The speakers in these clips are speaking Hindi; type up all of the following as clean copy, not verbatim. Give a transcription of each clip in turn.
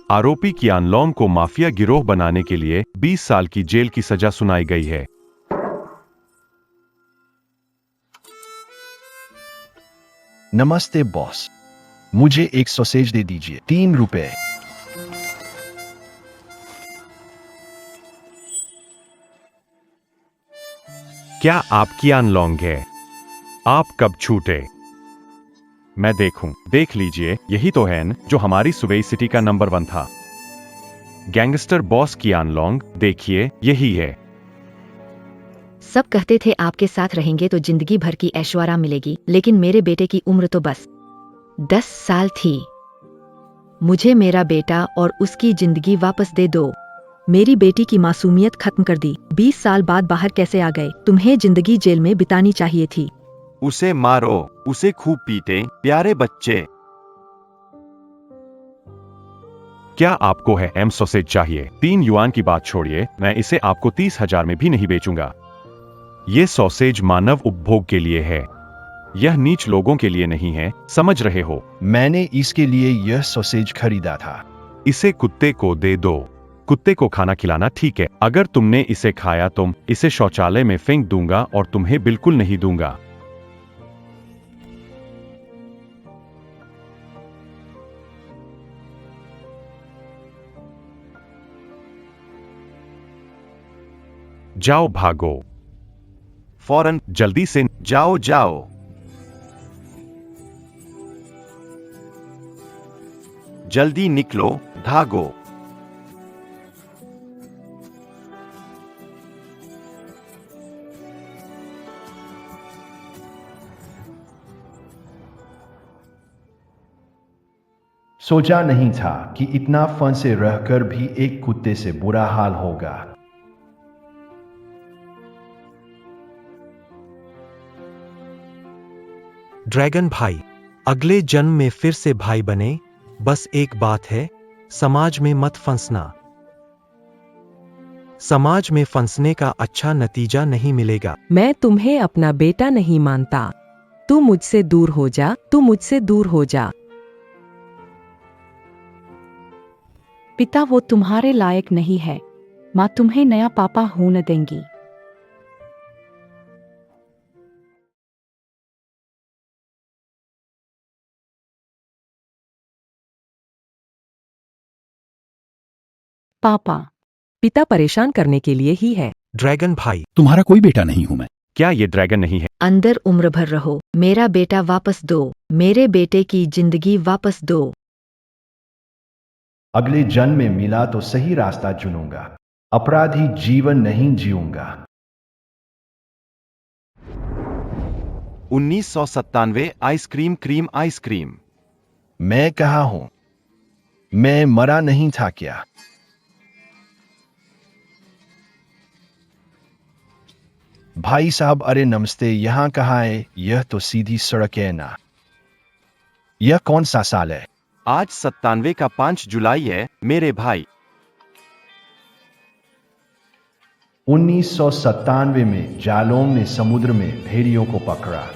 आरोपी कियान लोंग को माफिया गिरोह बनाने के लिए 20 साल की जेल की सजा सुनाई गई है। नमस्ते बॉस, मुझे एक सॉसेज दे दीजिए, 3 रुपए। क्या आप कियान लोंग हैं? आप कब छूटे? मैं देखूं। देख लीजिए, यही तो है जो हमारी सुबह सिटी का नंबर 1 था। गैंगस्टर बॉस कियान लोंग, देखिए यही है। सब कहते थे आपके साथ रहेंगे तो जिंदगी भर की ऐश्वर्या मिलेगी, लेकिन मेरे बेटे की उम्र तो बस 10 साल थी। मुझे मेरा बेटा और उसकी जिंदगी वापस दे दो। मेरी बेटी की मासूमियत खत्म कर दी। 20 साल बाद बाहर कैसे आ गए? तुम्हें जिंदगी जेल में बितानी चाहिए थी। उसे मारो, उसे खूब पीटे, प्यारे बच्चे। क्या आपको है एम सॉसेज चाहिए? 3 युआन की बात छोड़िए, मैं इसे आपको 30,000 में भी नहीं बेचूंगा। ये सॉसेज मानव उपभोग के लिए है, यह नीच लोगों के लिए नहीं है, समझ रहे हो? मैंने इसके लिए यह सॉसेज खरीदा था। इसे कुत्ते को दे दो। कुत्ते को खाना खिलाना ठीक है। अगर तुमने इसे खाया तो इसे शौचालय में फेंक दूंगा और तुम्हें बिल्कुल नहीं दूंगा। जाओ, भागो फौरन, जल्दी से। जाओ जाओ। जल्दी निकलो, भागो। सोचा नहीं था कि इतना फन से रहकर भी एक कुत्ते से बुरा हाल होगा। ड्रैगन भाई, अगले जन्म में फिर से भाई बने। बस एक बात है, समाज में मत फंसना। समाज में फंसने का अच्छा नतीजा नहीं मिलेगा। मैं तुम्हें अपना बेटा नहीं मानता। तू मुझसे दूर हो जा, तू मुझसे दूर हो जा। पिता, वो तुम्हारे लायक नहीं है। माँ तुम्हें नया पापा होने देंगी। पापा, पिता परेशान करने के लिए ही है। ड्रैगन भाई, तुम्हारा कोई बेटा नहीं हूं मैं। क्या ये ड्रैगन नहीं है? अंदर उम्र भर रहो। मेरा बेटा वापस दो। मेरे बेटे की जिंदगी वापस दो। अगले जन्म में मिला तो सही रास्ता चुनूंगा, अपराधी जीवन नहीं जीऊंगा। 1997 आइसक्रीम क्रीम आइसक्रीम। मैं कहा हूं? मैं मरा नहीं था क्या? भाई साहब, अरे नमस्ते, यहां कहाँ है? यह तो सीधी सड़क है ना। यह कौन सा साल है? आज 97 का 5 जुलाई है मेरे भाई। 1997 में जालोंग ने समुद्र में भेड़ियों को पकड़ा।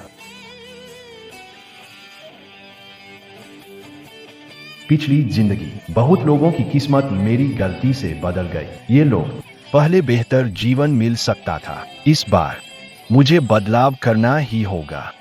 पिछली जिंदगी, बहुत लोगों की किस्मत मेरी गलती से बदल गई। ये लोग पहले बेहतर जीवन मिल सकता था। इस बार मुझे बदलाव करना ही होगा।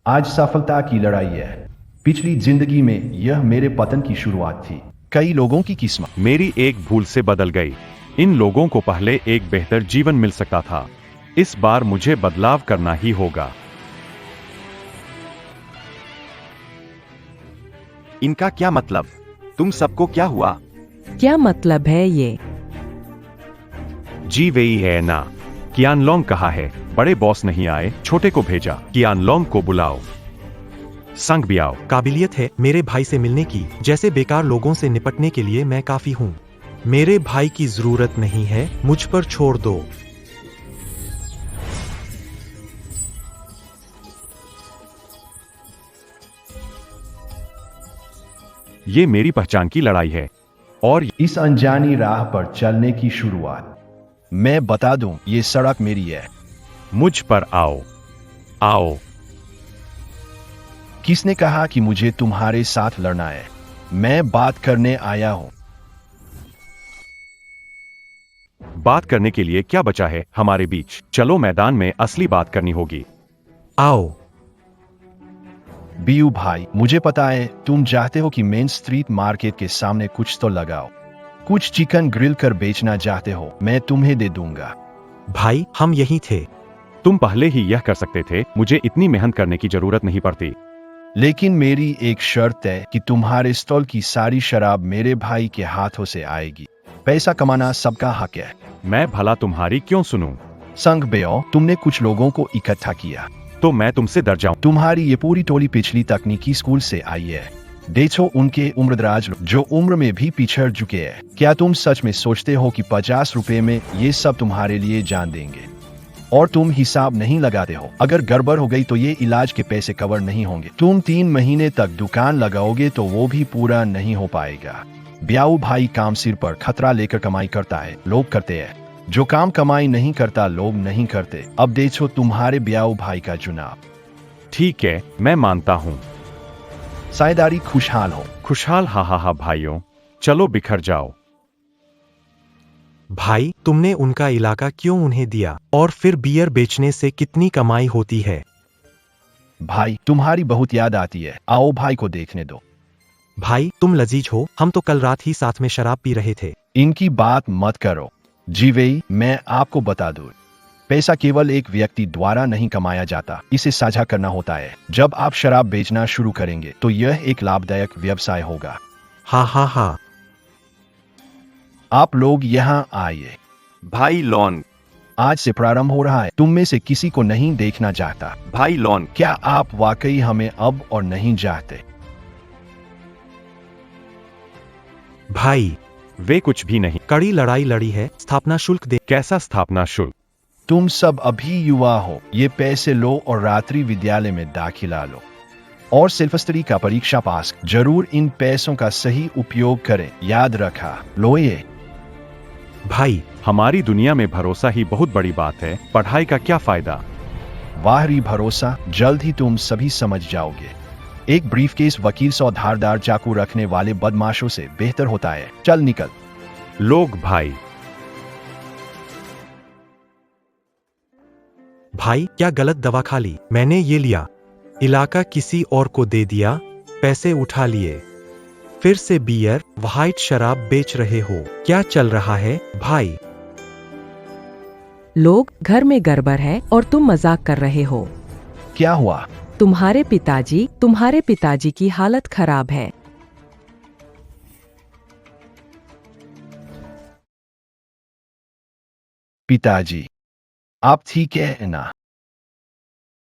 आज सफलता की लड़ाई है। पिछली जिंदगी में यह मेरे पतन की शुरुआत थी। कई लोगों की किस्मत मेरी एक भूल से बदल गई। इन लोगों को पहले एक बेहतर जीवन मिल सकता था। इस बार मुझे बदलाव करना ही होगा। इनका क्या मतलब? तुम सबको क्या हुआ? क्या मतलब है ये? जी वही है ना। कियान लोंग कहाँ है? बड़े बॉस नहीं आए, छोटे को भेजा। कियान लोंग को बुलाओ, संग भी आओ। काबिलियत है मेरे भाई से मिलने की। जैसे बेकार लोगों से निपटने के लिए मैं काफी हूँ। मेरे भाई की जरूरत नहीं है, मुझ पर छोड़ दो। ये मेरी पहचान की लड़ाई है और इस अनजानी राह पर चलने की शुरुआत। मैं बता दूं, ये सड़क मेरी है। मुझ पर आओ, आओ। किसने कहा कि मुझे तुम्हारे साथ लड़ना है? मैं बात करने आया हूं। बात करने के लिए क्या बचा है हमारे बीच? चलो मैदान में असली बात करनी होगी। आओ। बीयू भाई, मुझे पता है तुम चाहते हो कि मेन स्ट्रीट मार्केट के सामने कुछ तो लगाओ। कुछ चिकन ग्रिल कर बेचना चाहते हो, मैं तुम्हें दे दूंगा। भाई, हम यही थे। तुम पहले ही यह कर सकते थे, मुझे इतनी मेहनत करने की जरूरत नहीं पड़ती। लेकिन मेरी एक शर्त है कि तुम्हारे स्टॉल की सारी शराब मेरे भाई के हाथों से आएगी। पैसा कमाना सबका हक है। मैं भला तुम्हारी क्यों सुनूं? संग बेओ, तुमने कुछ लोगों को इकट्ठा किया तो मैं तुमसे डर जाऊं? तुम्हारी ये पूरी टोली पिछली तकनीकी स्कूल से आई है। देखो उनके उम्रदराज लोग जो उम्र में भी पिछड़ चुके हैं। क्या तुम सच में सोचते हो कि 50 रुपए में ये सब तुम्हारे लिए जान देंगे? और तुम हिसाब नहीं लगाते हो, अगर गड़बड़ हो गई तो ये इलाज के पैसे कवर नहीं होंगे। तुम 3 महीने तक दुकान लगाओगे तो वो भी पूरा नहीं हो पाएगा। ब्याऊ भाई काम सिर पर खतरा लेकर कमाई करता है, लोग करते हैं। जो काम कमाई नहीं करता लोग नहीं करते। अब देखो तुम्हारे ब्याऊ भाई का चुनाव। ठीक है, मैं मानता हूं। साझेदारी खुशहाल हो। खुशहाल, हा हा हा भाइयों, चलो बिखर जाओ। भाई, तुमने उनका इलाका क्यों उन्हें दिया? और फिर बियर बेचने से कितनी कमाई होती है? भाई, तुम्हारी बहुत याद आती है, आओ भाई को देखने दो। भाई, तुम लजीज हो, हम तो कल रात ही साथ में शराब पी रहे थे। इनकी बात मत करो। जी वही, मैं आपको बता दूं, पैसा केवल एक व्यक्ति द्वारा नहीं कमाया जाता, इसे साझा करना होता है। जब आप शराब बेचना शुरू करेंगे तो यह एक लाभदायक व्यवसाय होगा। हा हा हा। आप लोग यहाँ आइए। भाई लॉन, आज से प्रारंभ हो रहा है। तुम में से किसी को नहीं देखना चाहता। भाई लॉन, क्या आप वाकई हमें अब और नहीं चाहते? भाई, वे कुछ भी नहीं। कड़ी लड़ाई लड़ी है, स्थापना शुल्क दे। कैसा स्थापना शुल्क? तुम सब अभी युवा हो, ये पैसे लो और रात्रि विद्यालय में दाखिला लो और सेल्फस्टडी का परीक्षा पास। जरूर इन पैसों का सही उपयोग करें, याद रखा। लो ये। भाई, हमारी दुनिया में भरोसा ही बहुत बड़ी बात है, पढ़ाई का क्या फायदा? बाहरी भरोसा, जल्द ही तुम सभी समझ जाओगे। एक ब्रीफकेस वकील सौ धारदार चाकू रखने वाले बदमाशों से बेहतर होता है। चल निकल। लोग भाई। भाई, क्या गलत दवा खा ली? मैंने ये लिया, इलाका किसी और को दे दिया, पैसे उठा लिए, फिर से बियर, व्हाइट शराब बेच रहे हो। क्या चल रहा है भाई? लोग, घर में गड़बड़ है और तुम मजाक कर रहे हो। क्या हुआ? तुम्हारे पिताजी की हालत खराब है। पिताजी, आप ठीक है ना?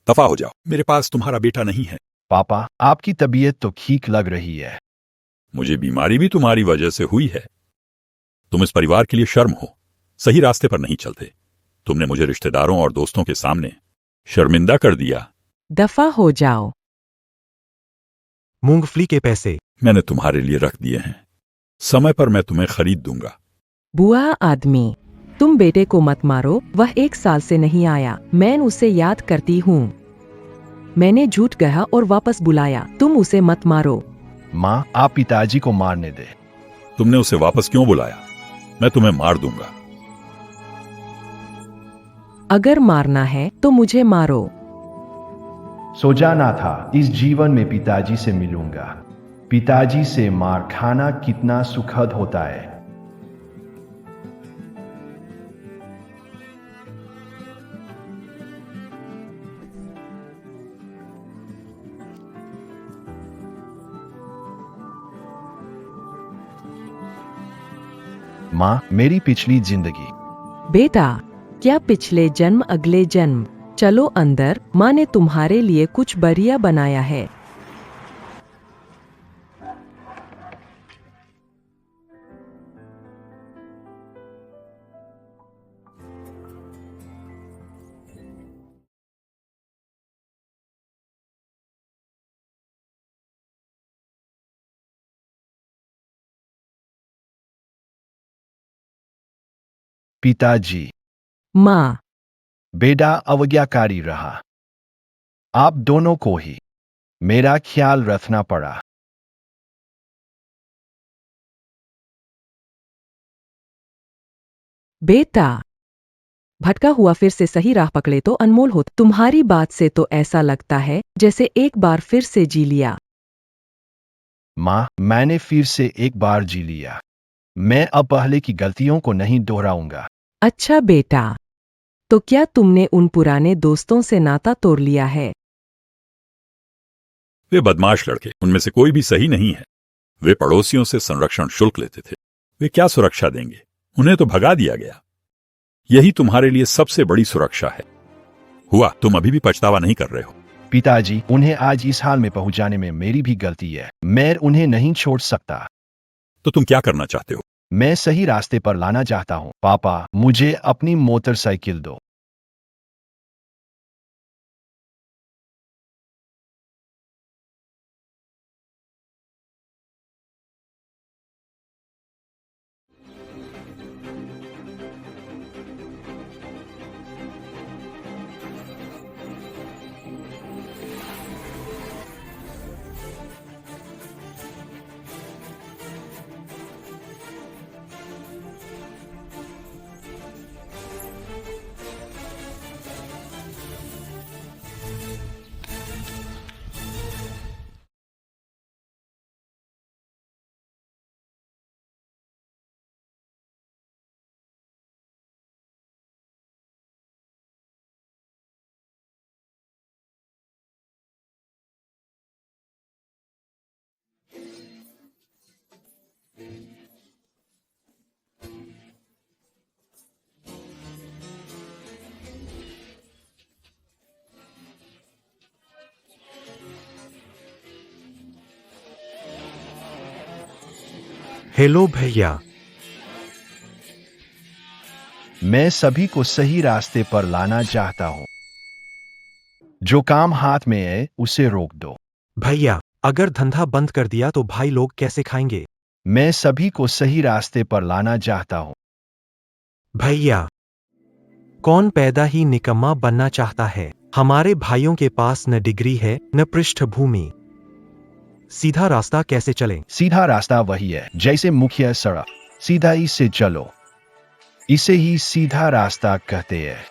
दफा हो जाओ, मेरे पास तुम्हारा बेटा नहीं है। पापा, आपकी तबीयत तो ठीक लग रही है। मुझे बीमारी भी तुम्हारी वजह से हुई है। तुम इस परिवार के लिए शर्म हो, सही रास्ते पर नहीं चलते। तुमने मुझे रिश्तेदारों और दोस्तों के सामने शर्मिंदा कर दिया। दफा हो जाओ। मूंगफली के पैसे मैंने तुम्हारे लिए रख दिए हैं, समय पर मैं तुम्हें खरीद दूंगा। बुआ आदमी, तुम बेटे को मत मारो, वह 1 साल से नहीं आया। मैं उसे याद करती हूँ। मैंने झूठ कहा और वापस बुलाया। तुम उसे मत मारो। माँ, आप पिताजी को मारने दे। तुमने उसे वापस क्यों बुलाया? मैं तुम्हें मार दूंगा। अगर मारना है तो मुझे मारो। सोचा था इस जीवन में पिताजी से मिलूंगा। पिताजी से मार खाना कितना सुखद होता है। माँ, मेरी पिछली जिंदगी। बेटा, क्या पिछले जन्म अगले जन्म? चलो अंदर, माँ ने तुम्हारे लिए कुछ बढ़िया बनाया है। पिताजी। माँ, बेटा अवज्ञाकारी रहा। आप दोनों को ही। मेरा ख्याल रखना पड़ा। बेटा, भटका हुआ फिर से सही राह पकड़े तो अनमोल होता। तुम्हारी बात से तो ऐसा लगता है जैसे एक बार फिर से जी लिया। माँ, मैंने फिर से एक बार जी लिया। मैं अब पहले की गलतियों को नहीं दोहराऊंगा। अच्छा बेटा, तो क्या तुमने उन पुराने दोस्तों से नाता तोड़ लिया है? वे बदमाश लड़के, उनमें से कोई भी सही नहीं है। वे पड़ोसियों से संरक्षण शुल्क लेते थे। वे क्या सुरक्षा देंगे? उन्हें तो भगा दिया गया। यही तुम्हारे लिए सबसे बड़ी सुरक्षा है। हुआ तुम अभी भी पछतावा नहीं कर रहे हो? पिताजी, उन्हें आज इस हाल में पहुंचाने में मेरी भी गलती है। मैं उन्हें नहीं छोड़ सकता। तो तुम क्या करना चाहते हो? मैं सही रास्ते पर लाना चाहता हूँ। पापा, मुझे अपनी मोटरसाइकिल दो। हेलो भैया। मैं सभी को सही रास्ते पर लाना चाहता हूँ। जो काम हाथ में है उसे रोक दो। भैया, अगर धंधा बंद कर दिया तो भाई लोग कैसे खाएंगे? मैं सभी को सही रास्ते पर लाना चाहता हूँ। भैया, कौन पैदा ही निकम्मा बनना चाहता है? हमारे भाइयों के पास न डिग्री है न पृष्ठभूमि। सीधा रास्ता कैसे चलें? सीधा रास्ता वही है जैसे मुख्य सड़क। सीधा ही से चलो। इसे ही सीधा रास्ता कहते हैं।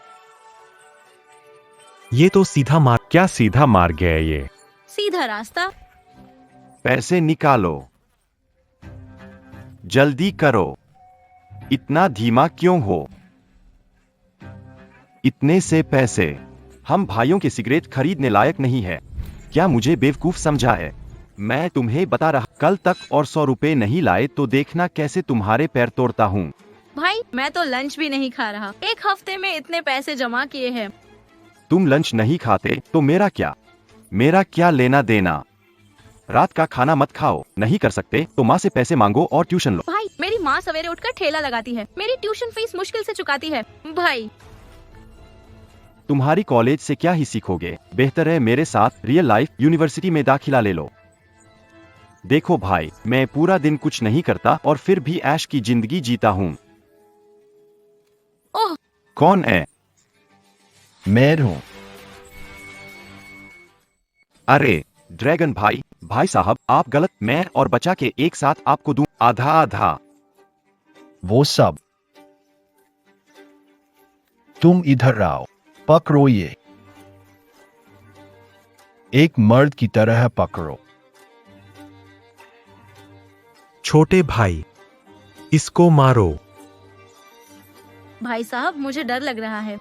ये तो सीधा मार्ग। क्या सीधा मार्ग है ये? सीधा रास्ता। पैसे निकालो, जल्दी करो। इतना धीमा क्यों हो? इतने से पैसे हम भाइयों के सिगरेट खरीदने लायक नहीं है। क्या मुझे बेवकूफ समझा है? मैं तुम्हें बता रहा, कल तक और 100 रुपए नहीं लाए तो देखना कैसे तुम्हारे पैर तोड़ता हूँ। भाई, मैं तो लंच भी नहीं खा रहा। एक हफ्ते में इतने पैसे जमा किए हैं। तुम लंच नहीं खाते तो मेरा क्या? मेरा क्या लेना देना? रात का खाना मत खाओ। नहीं कर सकते तो माँ से पैसे मांगो और ट्यूशन लो। भाई, मेरी माँ सवेरे उठकर ठेला लगाती है। मेरी ट्यूशन फीस मुश्किल से चुकाती है। भाई, तुम्हारी कॉलेज से क्या ही सीखोगे? बेहतर है मेरे साथ रियल लाइफ यूनिवर्सिटी में दाखिला ले लो। देखो भाई, मैं पूरा दिन कुछ नहीं करता और फिर भी ऐश की जिंदगी जीता हूँ। ओह, कौन है? मैं हूँ। अरे ड्रैगन भाई, भाई साहब आप गलत। मैं और बचा के एक साथ आपको दूं, आधा आधा। वो सब तुम इधर आओ। पकड़ो ये। एक मर्द की तरह पकड़ो। छोटे भाई, इसको मारो। भाई साहब, मुझे डर लग रहा है।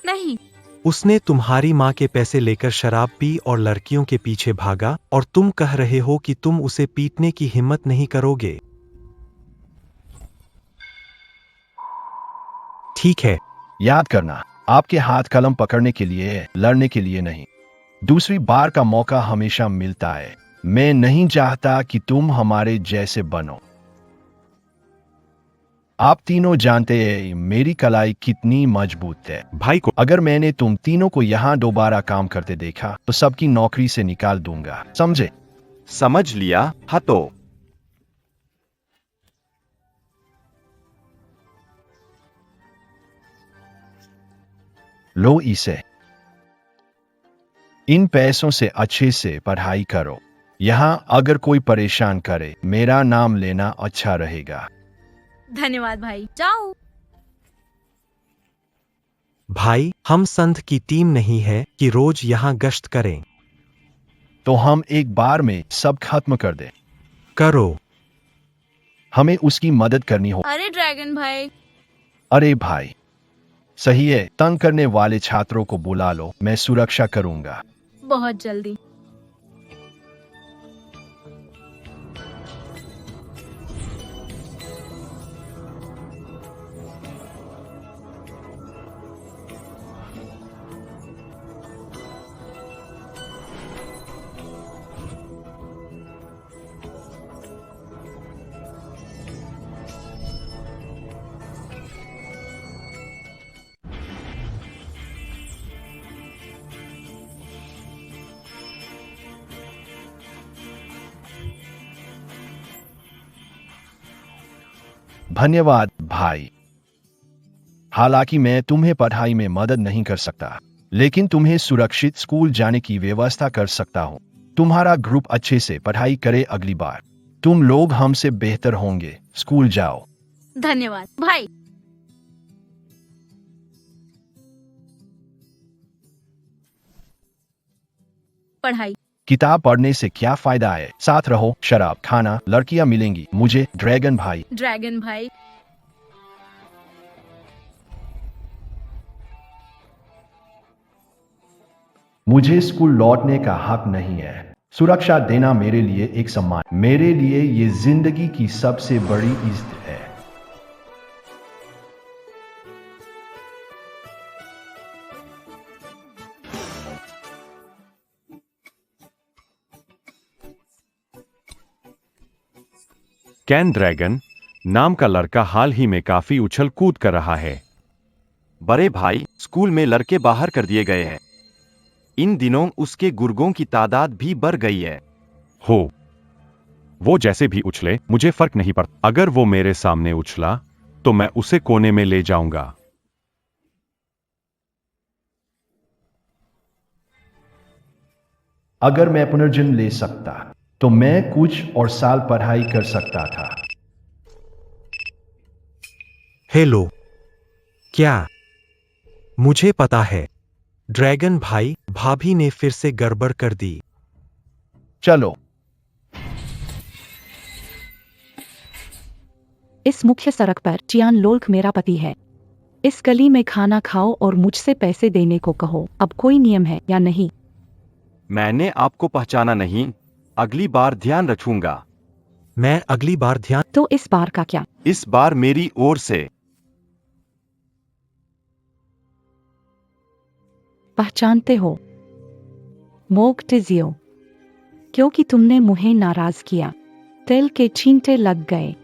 नहीं, उसने तुम्हारी माँ के पैसे लेकर शराब पी और लड़कियों के पीछे भागा और तुम कह रहे हो कि तुम उसे पीटने की हिम्मत नहीं करोगे। ठीक है। याद करना, आपके हाथ कलम पकड़ने के लिए है, लड़ने के लिए नहीं। दूसरी बार का मौका हमेशा मिलता है। मैं नहीं चाहता कि तुम हमारे जैसे बनो। आप तीनों जानते हैं मेरी कलाई कितनी मजबूत है। भाई को अगर मैंने तुम तीनों को यहाँ दोबारा काम करते देखा तो सबकी नौकरी से निकाल दूंगा, समझे? समझ लिया। हाँ तो लो इसे। इन पैसों से अच्छे से पढ़ाई करो। यहाँ अगर कोई परेशान करे मेरा नाम लेना अच्छा रहेगा। धन्यवाद भाई, जाओ। भाई, हम संघ की टीम नहीं है कि रोज यहाँ गश्त करें। तो हम एक बार में सब खत्म कर दें। करो। हमें उसकी मदद करनी हो। अरे ड्रैगन भाई, अरे भाई, सही है, तंग करने वाले छात्रों को बुला लो, मैं सुरक्षा करूंगा। बहुत जल्दी। धन्यवाद भाई। हालांकि मैं तुम्हें पढ़ाई में मदद नहीं कर सकता, लेकिन तुम्हें सुरक्षित स्कूल जाने की व्यवस्था कर सकता हूँ। तुम्हारा ग्रुप अच्छे से पढ़ाई करे, अगली बार तुम लोग हमसे बेहतर होंगे। स्कूल जाओ। धन्यवाद भाई। पढ़ाई। किताब पढ़ने से क्या फायदा है? साथ रहो, शराब खाना, लड़कियां मिलेंगी मुझे। ड्रैगन भाई। ड्रैगन भाई, मुझे स्कूल लौटने का हक नहीं है। सुरक्षा देना मेरे लिए एक सम्मान, मेरे लिए ये जिंदगी की सबसे बड़ी इज्जत है। कैन ड्रैगन नाम का लड़का हाल ही में काफी उछल कूद कर रहा है। बड़े भाई, स्कूल में लड़के बाहर कर दिए गए हैं। इन दिनों उसके गुर्गों की तादाद भी बढ़ गई है। हो, वो जैसे भी उछले मुझे फर्क नहीं पड़ता। अगर वो मेरे सामने उछला तो मैं उसे कोने में ले जाऊंगा। अगर मैं पुनर्जन्म ले सकता तो मैं कुछ और साल पढ़ाई कर सकता था। हेलो। क्या? मुझे पता है ड्रैगन भाई, भाभी ने फिर से गड़बड़ कर दी। चलो। इस मुख्य सड़क पर चियान लोल्क मेरा पति है। इस गली में खाना खाओ और मुझसे पैसे देने को कहो। अब कोई नियम है या नहीं? मैंने आपको पहचाना नहीं, अगली बार ध्यान रखूंगा। मैं अगली बार ध्यान। तो इस बार का क्या? इस बार मेरी ओर से। पहचानते हो मोक टिजियो, क्योंकि तुमने मुझे नाराज किया। तेल के छींटे लग गए।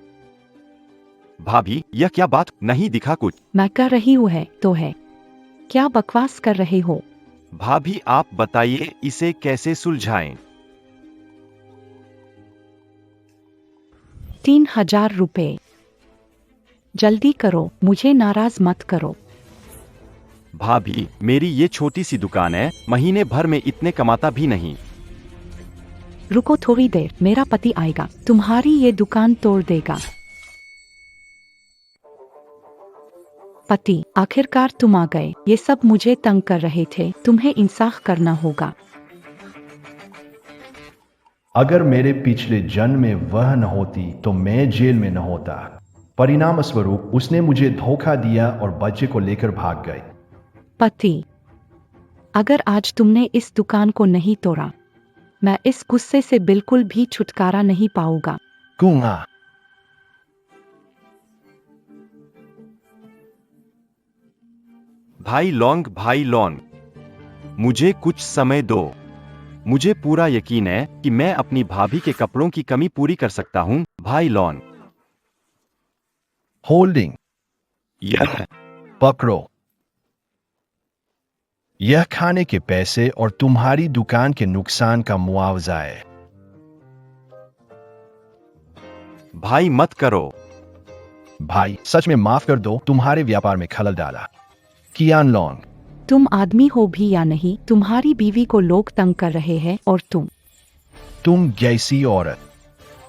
भाभी, यह क्या बात? नहीं दिखा कुछ। मैं कर रही हूँ है तो है। क्या बकवास कर रहे हो? भाभी, आप बताइए इसे कैसे सुलझाएं। 3000 रुपए। जल्दी करो, मुझे नाराज मत करो। भाभी, मेरी ये छोटी सी दुकान है, महीने भर में इतने कमाता भी नहीं। रुको थोड़ी देर, मेरा पति आएगा, तुम्हारी ये दुकान तोड़ देगा। पति, आखिरकार तुम आ गए। ये सब मुझे तंग कर रहे थे, तुम्हें इंसाफ करना होगा। अगर मेरे पिछले जन्म में वह न होती तो मैं जेल में न होता। परिणाम स्वरूप उसने मुझे धोखा दिया और बच्चे को लेकर भाग गई। पति, अगर आज तुमने इस दुकान को नहीं तोड़ा, मैं इस गुस्से से बिल्कुल भी छुटकारा नहीं पाऊंगा। कुंगा। भाई लॉन्ग, मुझे कुछ समय दो। मुझे पूरा यकीन है कि मैं अपनी भाभी के कपड़ों की कमी पूरी कर सकता हूं। भाई लॉन। होल्डिंग। यह पकड़ो। यह खाने के पैसे और तुम्हारी दुकान के नुकसान का मुआवजा है। भाई मत करो। भाई, सच में माफ कर दो, तुम्हारे व्यापार में खलल डाला। कियान लॉन्ग। तुम आदमी हो भी या नहीं, तुम्हारी बीवी को लोग तंग कर रहे हैं और तुम जैसी औरत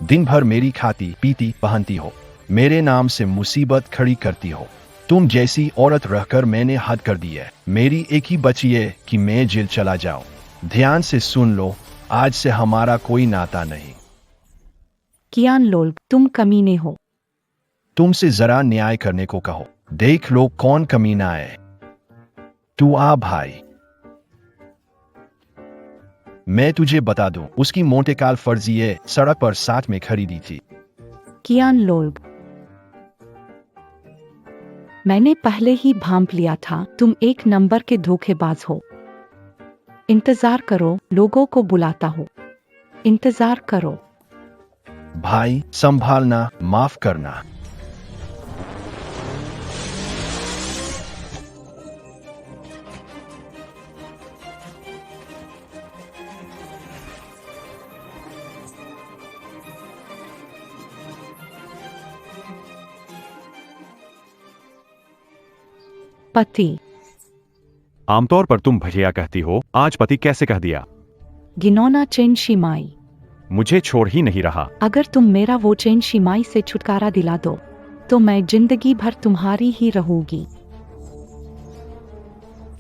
दिन भर मेरी खाती पीती पहनती हो, मेरे नाम से मुसीबत खड़ी करती हो। तुम जैसी औरत रहकर मैंने हद कर दी है। मेरी एक ही बची है कि मैं जेल चला जाऊं। ध्यान से सुन लो, आज से हमारा कोई नाता नहीं। कियान लोल्ब, तुम कमीने हो। तुमसे जरा न्याय करने को कहो, देख लो कौन कमीना है। तू आ भाई, मैं तुझे बता दूं, उसकी मोटे काल फर्जिए सड़क पर साथ में खरीदी थी। कियान लोल्ब, मैंने पहले ही भांप लिया था, तुम एक नंबर के धोखेबाज हो। इंतजार करो, लोगों को बुलाता हो। इंतजार करो। भाई संभालना, माफ करना। पति, आमतौर पर तुम भैया कहती हो, आज पति कैसे कह दिया? गिनौना चेन शिमाई। मुझे छोड़ ही नहीं रहा। अगर तुम मेरा वो चेन शिमाई से छुटकारा दिला दो तो मैं जिंदगी भर तुम्हारी ही रहूंगी।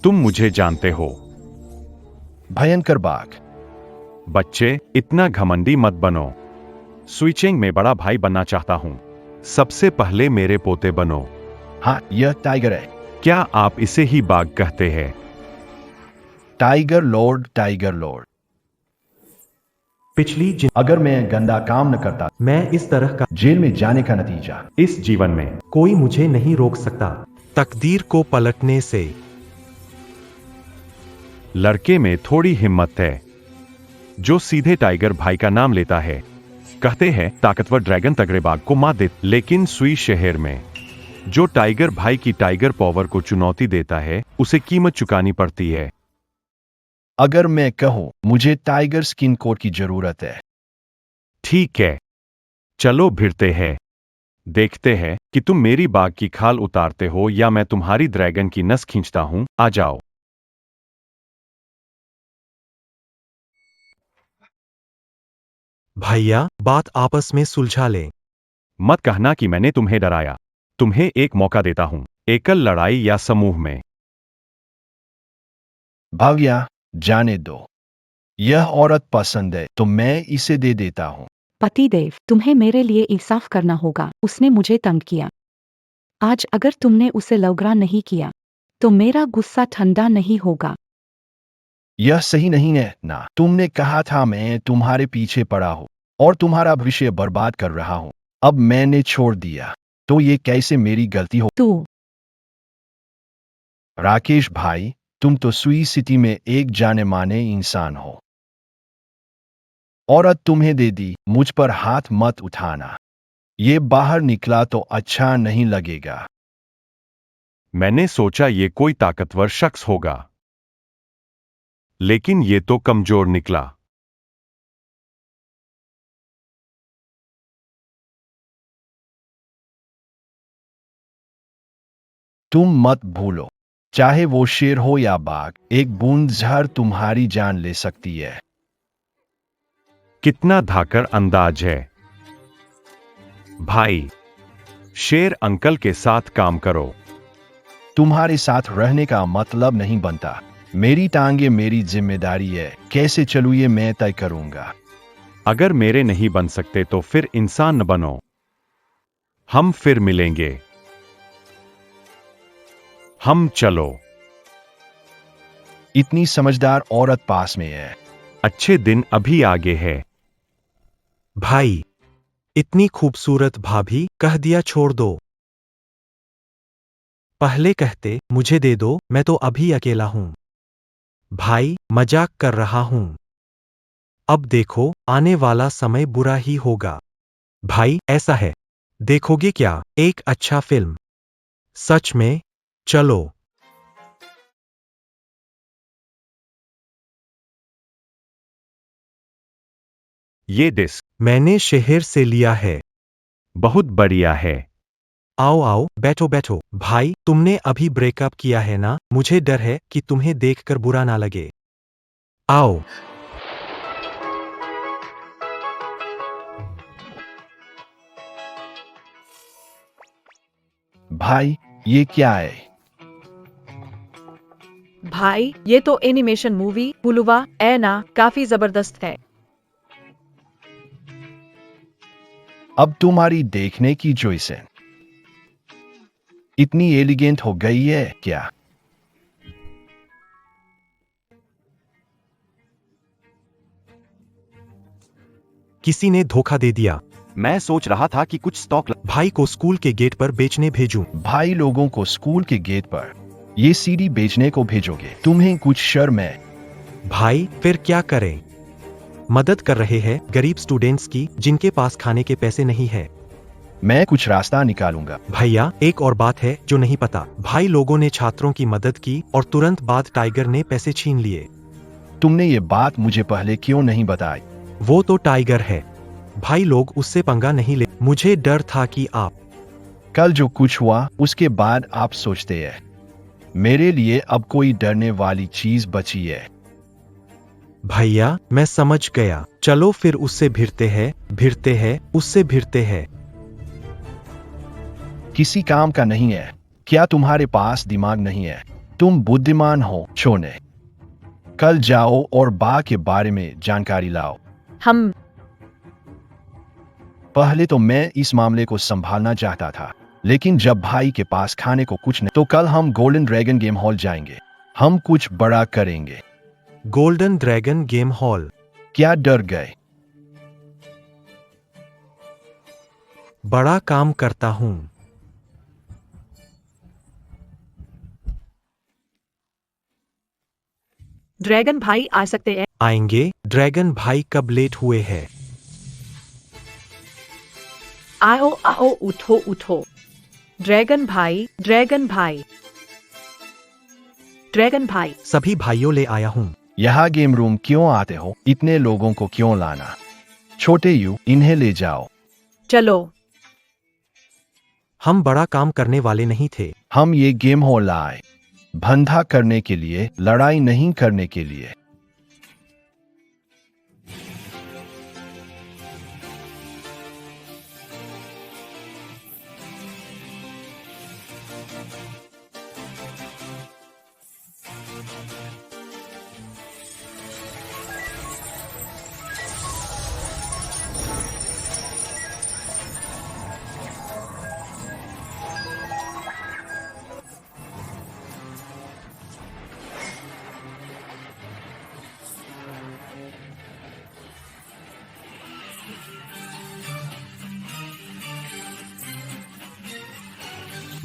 तुम मुझे जानते हो। भयंकर बाग। बच्चे, इतना घमंडी मत बनो। स्विचिंग में बड़ा भाई बनना चाहता हूं। सबसे पहले मेरे पोते बनो। हाँ, यह टाइगर है। क्या आप इसे ही बाघ कहते हैं? Tiger Lord, tiger Lord. पिछली अगर मैं गंदा काम न करता, मैं इस तरह का जेल में जाने का नतीजा। इस जीवन में कोई मुझे नहीं रोक सकता। तकदीर को पलटने से लड़के में थोड़ी हिम्मत है जो सीधे टाइगर भाई का नाम लेता है। कहते हैं ताकतवर ड्रैगन तगड़े बाघ को मात दे, लेकिन सुई शहर में जो टाइगर भाई की टाइगर पावर को चुनौती देता है, उसे कीमत चुकानी पड़ती है। अगर मैं कहूं मुझे टाइगर स्किन कोट की जरूरत है। ठीक है, चलो भिड़ते हैं। देखते हैं कि तुम मेरी बाघ की खाल उतारते हो या मैं तुम्हारी ड्रैगन की नस खींचता हूं। आ जाओ। भैया, बात आपस में सुलझा ले। मत कहना कि मैंने तुम्हें डराया। तुम्हें एक मौका देता हूं, एकल लड़ाई या समूह में। भव्या, जाने दो। यह औरत पसंद है तो मैं इसे दे देता हूं। पतिदेव, तुम्हें मेरे लिए इंसाफ करना होगा। उसने मुझे तंग किया। आज अगर तुमने उसे लवगरा नहीं किया तो मेरा गुस्सा ठंडा नहीं होगा। यह सही नहीं है ना। तुमने कहा था मैं तुम्हारे पीछे पड़ा हूं और तुम्हारा भविष्य बर्बाद कर रहा हूं। अब मैंने छोड़ दिया तो ये कैसे मेरी गलती हो? तू राकेश भाई, तुम तो सुई सिटी में एक जाने माने इंसान हो। औरत तुम्हें दे दी, मुझ पर हाथ मत उठाना। ये बाहर निकला तो अच्छा नहीं लगेगा। मैंने सोचा ये कोई ताकतवर शख्स होगा, लेकिन ये तो कमजोर निकला। तुम मत भूलो, चाहे वो शेर हो या बाघ, एक बूंद जहर तुम्हारी जान ले सकती है। कितना धाकर अंदाज है। भाई, शेर अंकल के साथ काम करो। तुम्हारे साथ रहने का मतलब नहीं बनता। मेरी टांगे मेरी जिम्मेदारी है, कैसे चलूं ये मैं तय करूंगा। अगर मेरे नहीं बन सकते तो फिर इंसान न बनो। हम फिर मिलेंगे। हम चलो। इतनी समझदार औरत पास में है। अच्छे दिन अभी आगे है। भाई, इतनी खूबसूरत भाभी, कह दिया छोड़ दो। पहले कहते मुझे दे दो, मैं तो अभी अकेला हूं। भाई, मजाक कर रहा हूं। अब देखो, आने वाला समय बुरा ही होगा। भाई, ऐसा है। देखोगे क्या, एक अच्छा फिल्म? सच में? चलो। ये डिस्क मैंने शहर से लिया है। बहुत बढ़िया है। आओ आओ, बैठो बैठो। भाई, तुमने अभी ब्रेकअप किया है ना? मुझे डर है कि तुम्हें देखकर बुरा ना लगे। आओ। भाई, ये क्या है? भाई, ये तो एनिमेशन मूवी पुलुवा है ना, काफी जबरदस्त है। अब तुम्हारी देखने की चॉइस है। इतनी एलिगेंट हो गई है क्या? किसी ने धोखा दे दिया। मैं सोच रहा था कि कुछ स्टॉक भाई को स्कूल के गेट पर बेचने भेजूं। भाई लोगों को स्कूल के गेट पर ये सीडी बेचने को भेजोगे? तुम्हें कुछ शर्म है? भाई, फिर क्या करें? मदद कर रहे हैं गरीब स्टूडेंट्स की जिनके पास खाने के पैसे नहीं है। मैं कुछ रास्ता निकालूंगा। भैया, एक और बात है जो नहीं पता। भाई लोगों ने छात्रों की मदद की और तुरंत बाद टाइगर ने पैसे छीन लिए। तुमने ये बात मुझे पहले क्यों नहीं बताई? वो तो टाइगर है। भाई लोग उससे पंगा नहीं ले। मुझे डर था कि आप कल जो कुछ हुआ उसके बाद आप सोचते हैं मेरे लिए अब कोई डरने वाली चीज बची है। भैया, मैं समझ गया। चलो फिर उससे भिड़ते हैं, उससे भिड़ते हैं। किसी काम का नहीं है। क्या तुम्हारे पास दिमाग नहीं है? तुम बुद्धिमान हो छोने। कल जाओ और बा के बारे में जानकारी लाओ। हम पहले तो मैं इस मामले को संभालना चाहता था, लेकिन जब भाई के पास खाने को कुछ नहीं, तो कल हम गोल्डन ड्रैगन गेम हॉल जाएंगे। हम कुछ बड़ा करेंगे। Golden dragon game hall? क्या डर गए? बड़ा काम करता हूं। ड्रैगन भाई आ सकते हैं? आएंगे। ड्रैगन भाई कब लेट हुए हैं? आओ आओ, उठो उठो। ड्रैगन भाई, ड्रैगन भाई, ड्रैगन भाई। सभी भाइयों ले आया हूं। यहाँ गेम रूम क्यों आते हो? इतने लोगों को क्यों लाना? छोटे यू, इन्हें ले जाओ। चलो। हम बड़ा काम करने वाले नहीं थे। हम ये गेम हॉल लाए धंधा करने के लिए, लड़ाई नहीं करने के लिए।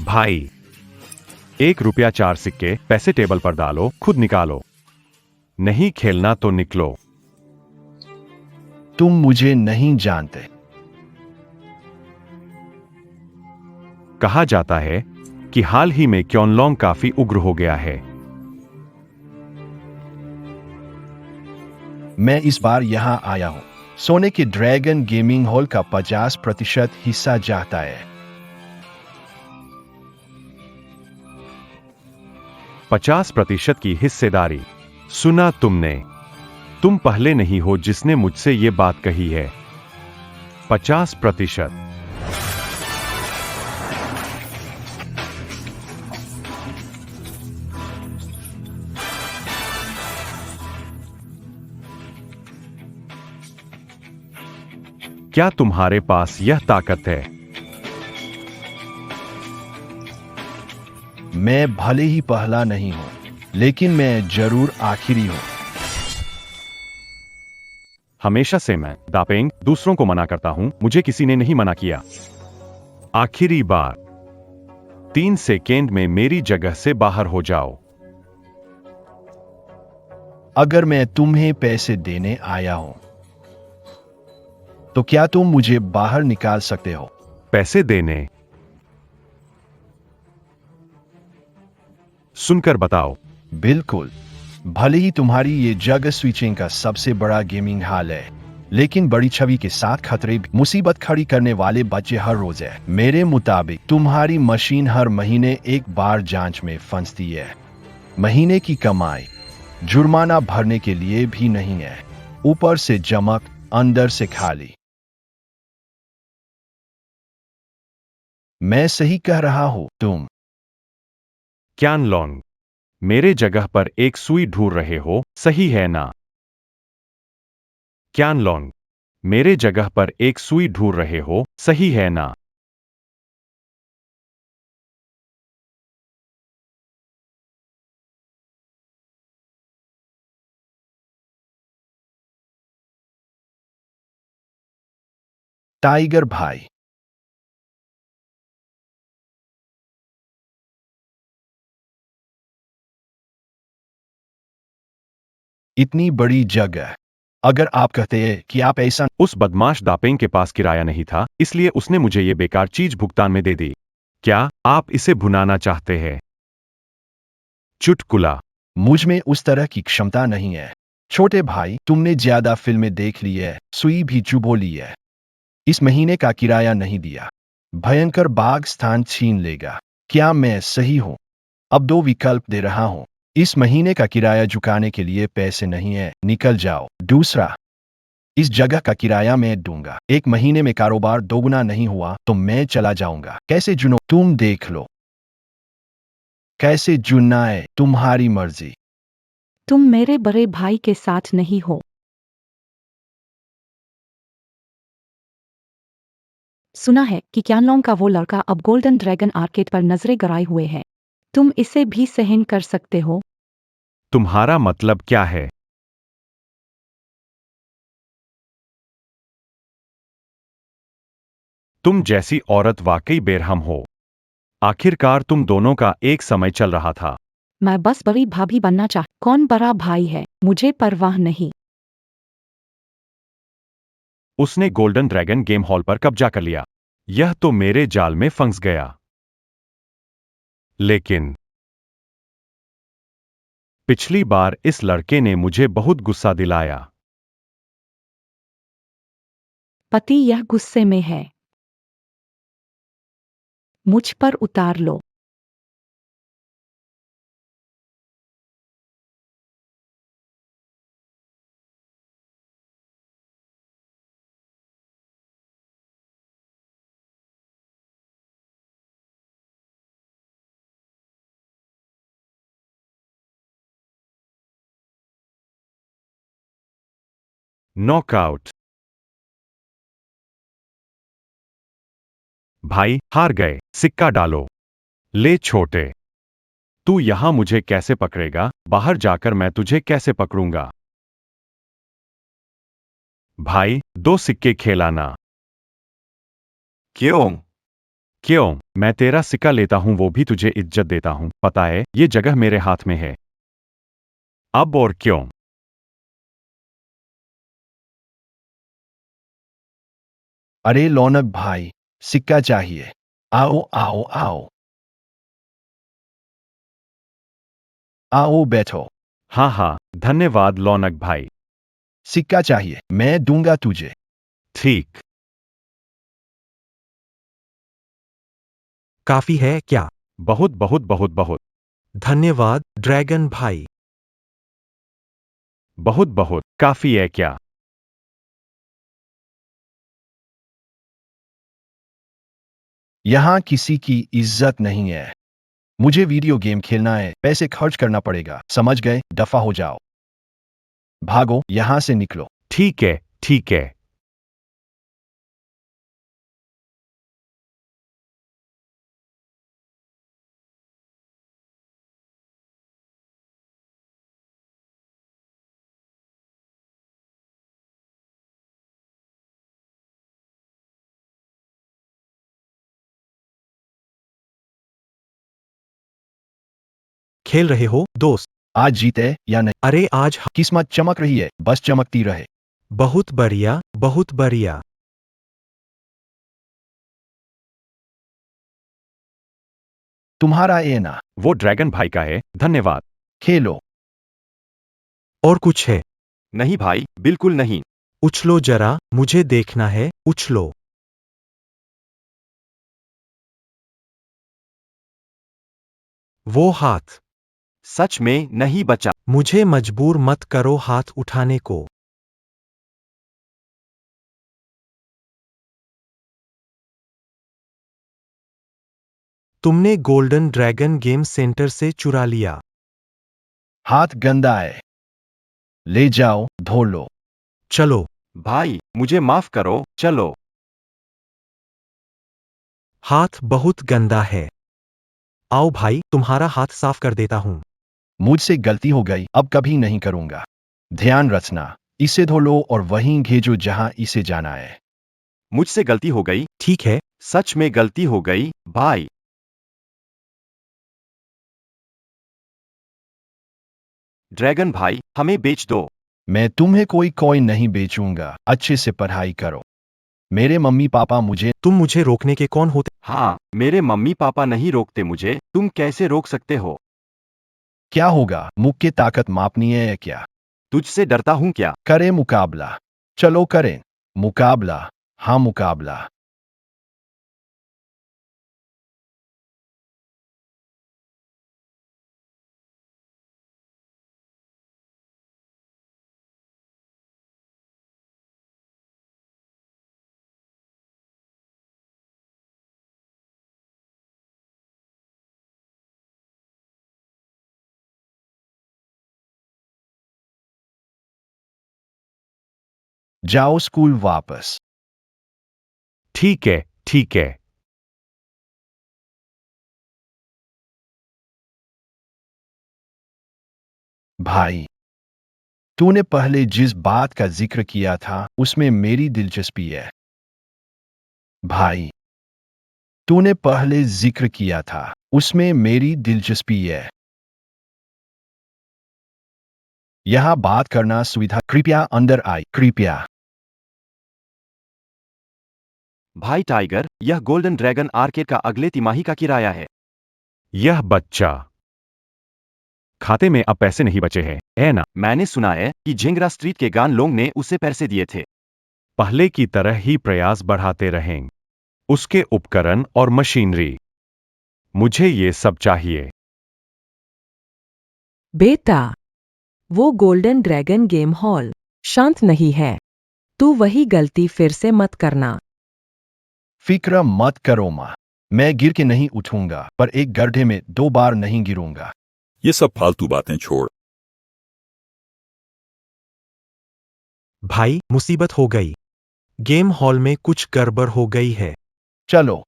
भाई, 1 रुपया 4 सिक्के, पैसे टेबल पर डालो, खुद निकालो। नहीं खेलना तो निकलो। तुम मुझे नहीं जानते। कहा जाता है कि हाल ही में क्योनलोंग काफी उग्र हो गया है। मैं इस बार यहां आया हूं सोने के ड्रैगन गेमिंग हॉल का 50% हिस्सा चाहता है। 50% की हिस्सेदारी? सुना तुमने? तुम पहले नहीं हो जिसने मुझसे ये बात कही है। 50%। क्या तुम्हारे पास यह ताकत है? मैं भले ही पहला नहीं हूं, लेकिन मैं जरूर आखिरी हूं। हमेशा से मैं दापेंग दूसरों को मना करता हूं, मुझे किसी ने नहीं मना किया। आखिरी बार 3 सेकेंड में मेरी जगह से बाहर हो जाओ। अगर मैं तुम्हें पैसे देने आया हूं तो क्या तुम मुझे बाहर निकाल सकते हो? पैसे देने? सुनकर बताओ। बिल्कुल। भले ही तुम्हारी ये जगह स्विचिंग का सबसे बड़ा गेमिंग हॉल है, लेकिन बड़ी छवि के साथ खतरे भी मुसीबत खड़ी करने वाले बच्चे हर रोज है। मेरे मुताबिक तुम्हारी मशीन हर महीने एक बार जांच में फंसती है। महीने की कमाई जुर्माना भरने के लिए भी नहीं है। ऊपर से जमक, अंदर से खाली। मैं सही कह रहा हूं तुम? क्यान लोंग, मेरे जगह पर एक सुई ढूंढ रहे हो, सही है ना? क्यान लोंग, मेरे जगह पर एक सुई ढूंढ रहे हो, सही है ना? टाइगर भाई, इतनी बड़ी जगह, अगर आप कहते हैं कि आप ऐसा उस बदमाश दापेंग के पास किराया नहीं था, इसलिए उसने मुझे ये बेकार चीज भुगतान में दे दी। क्या आप इसे भुनाना चाहते हैं? चुटकुला। मुझ में उस तरह की क्षमता नहीं है। छोटे भाई, तुमने ज्यादा फिल्में देख ली है, सुई भी चुभो ली है। इस महीने का किराया नहीं दिया, भयंकर बाघ स्थान छीन लेगा। क्या मैं सही हूं? अब दो विकल्प दे रहा हूं। इस महीने का किराया चुकाने के लिए पैसे नहीं है, निकल जाओ। दूसरा, इस जगह का किराया मैं दूंगा। एक महीने में कारोबार दोगुना नहीं हुआ तो मैं चला जाऊंगा। कैसे चुनो? तुम देख लो। कैसे चुनना है, तुम्हारी मर्जी। तुम मेरे बड़े भाई के साथ नहीं हो। सुना है कि क्यानलोंग का वो लड़का अब गोल्डन ड्रैगन आर्केड पर नजरें गड़ाए हुए है। तुम इसे भी सहन कर सकते हो? तुम्हारा मतलब क्या है? तुम जैसी औरत वाकई बेरहम हो। आखिरकार तुम दोनों का एक समय चल रहा था। मैं बस बड़ी भाभी बनना चाह। कौन बड़ा भाई है, मुझे परवाह नहीं। उसने गोल्डन ड्रैगन गेम हॉल पर कब्जा कर लिया। यह तो मेरे जाल में फंस गया। लेकिन पिछली बार इस लड़के ने मुझे बहुत गुस्सा दिलाया। पति यह गुस्से में है। मुझ पर उतार लो। नॉकआउट। भाई हार गए। सिक्का डालो। ले छोटे, तू यहां मुझे कैसे पकड़ेगा? बाहर जाकर मैं तुझे कैसे पकड़ूंगा? भाई, दो सिक्के खेलाना। क्यों? क्यों? मैं तेरा सिक्का लेता हूं, वो भी तुझे इज्जत देता हूं। पता है, ये जगह मेरे हाथ में है। अब और क्यों? अरे लौनक भाई, सिक्का चाहिए। आओ आओ आओ। आओ बैठो। हाँ हाँ, धन्यवाद लौनक भाई। सिक्का चाहिए, मैं दूंगा तुझे। ठीक। काफी है क्या? बहुत बहुत बहुत बहुत धन्यवाद ड्रैगन भाई। बहुत बहुत काफी है क्या? यहां किसी की इज्जत नहीं है। मुझे वीडियो गेम खेलना है, पैसे खर्च करना पड़ेगा। समझ गए? दफा हो जाओ। भागो, यहां से निकलो। ठीक है, ठीक है। खेल रहे हो दोस्त? आज जीते या नहीं, अरे आज किस्मत चमक रही है, बस चमकती रहे। बहुत बढ़िया, बहुत बढ़िया। तुम्हारा ये ना। वो ड्रैगन भाई का है, धन्यवाद। खेलो। और कुछ है? नहीं भाई, बिल्कुल नहीं। उछलो जरा, मुझे देखना है, उछलो। वो हाथ। सच में नहीं बचा। मुझे मजबूर मत करो हाथ उठाने को। तुमने गोल्डन ड्रैगन गेम सेंटर से चुरा लिया। हाथ गंदा है, ले जाओ धो लो। चलो। भाई मुझे माफ करो, चलो। हाथ बहुत गंदा है। आओ भाई, तुम्हारा हाथ साफ कर देता हूं। मुझसे गलती हो गई, अब कभी नहीं करूंगा। ध्यान रखना, इसे धो लो और वहीं भेजो जहां इसे जाना है। मुझसे गलती हो गई। ठीक है। सच में गलती हो गई, भाई। ड्रैगन भाई, हमें बेच दो। मैं तुम्हें कोई कॉइन नहीं बेचूंगा, अच्छे से पढ़ाई करो। मेरे मम्मी पापा मुझे तुम मुझे रोकने के कौन होते? हाँ, मेरे मम्मी पापा नहीं रोकते मुझे, तुम कैसे रोक सकते हो? क्या होगा, मुख की ताकत मापनी है क्या? तुझसे डरता हूं क्या? करें मुकाबला। चलो करें मुकाबला। हाँ मुकाबला। जाओ स्कूल वापस। ठीक है, ठीक है। भाई, तूने पहले जिस बात का जिक्र किया था उसमें मेरी दिलचस्पी है। भाई, तूने पहले जिक्र किया था उसमें मेरी दिलचस्पी है। यहां बात करना सुविधा, कृपया अंदर आए, कृपया। भाई टाइगर, यह गोल्डन ड्रैगन आर्केड का अगले तिमाही का किराया है। यह बच्चा। खाते में अब पैसे नहीं बचे हैं, है ना? मैंने सुना है कि झिंगरा स्ट्रीट के गान लोंग ने उसे पैसे दिए थे। पहले की तरह ही प्रयास बढ़ाते रहें। उसके उपकरण और मशीनरी। मुझे ये सब चाहिए। बेटा, वो गोल्डन ड्रैगन गेम हॉल शांत नहीं है। तू वही गलती फिर से मत करना। फिक्र मत करो मां, मैं गिर के नहीं उठूंगा, पर एक गड्ढे में 2 बार नहीं गिरूंगा। ये सब फालतू बातें छोड़। भाई, मुसीबत हो गई। गेम हॉल में कुछ गड़बड़ हो गई है। चलो।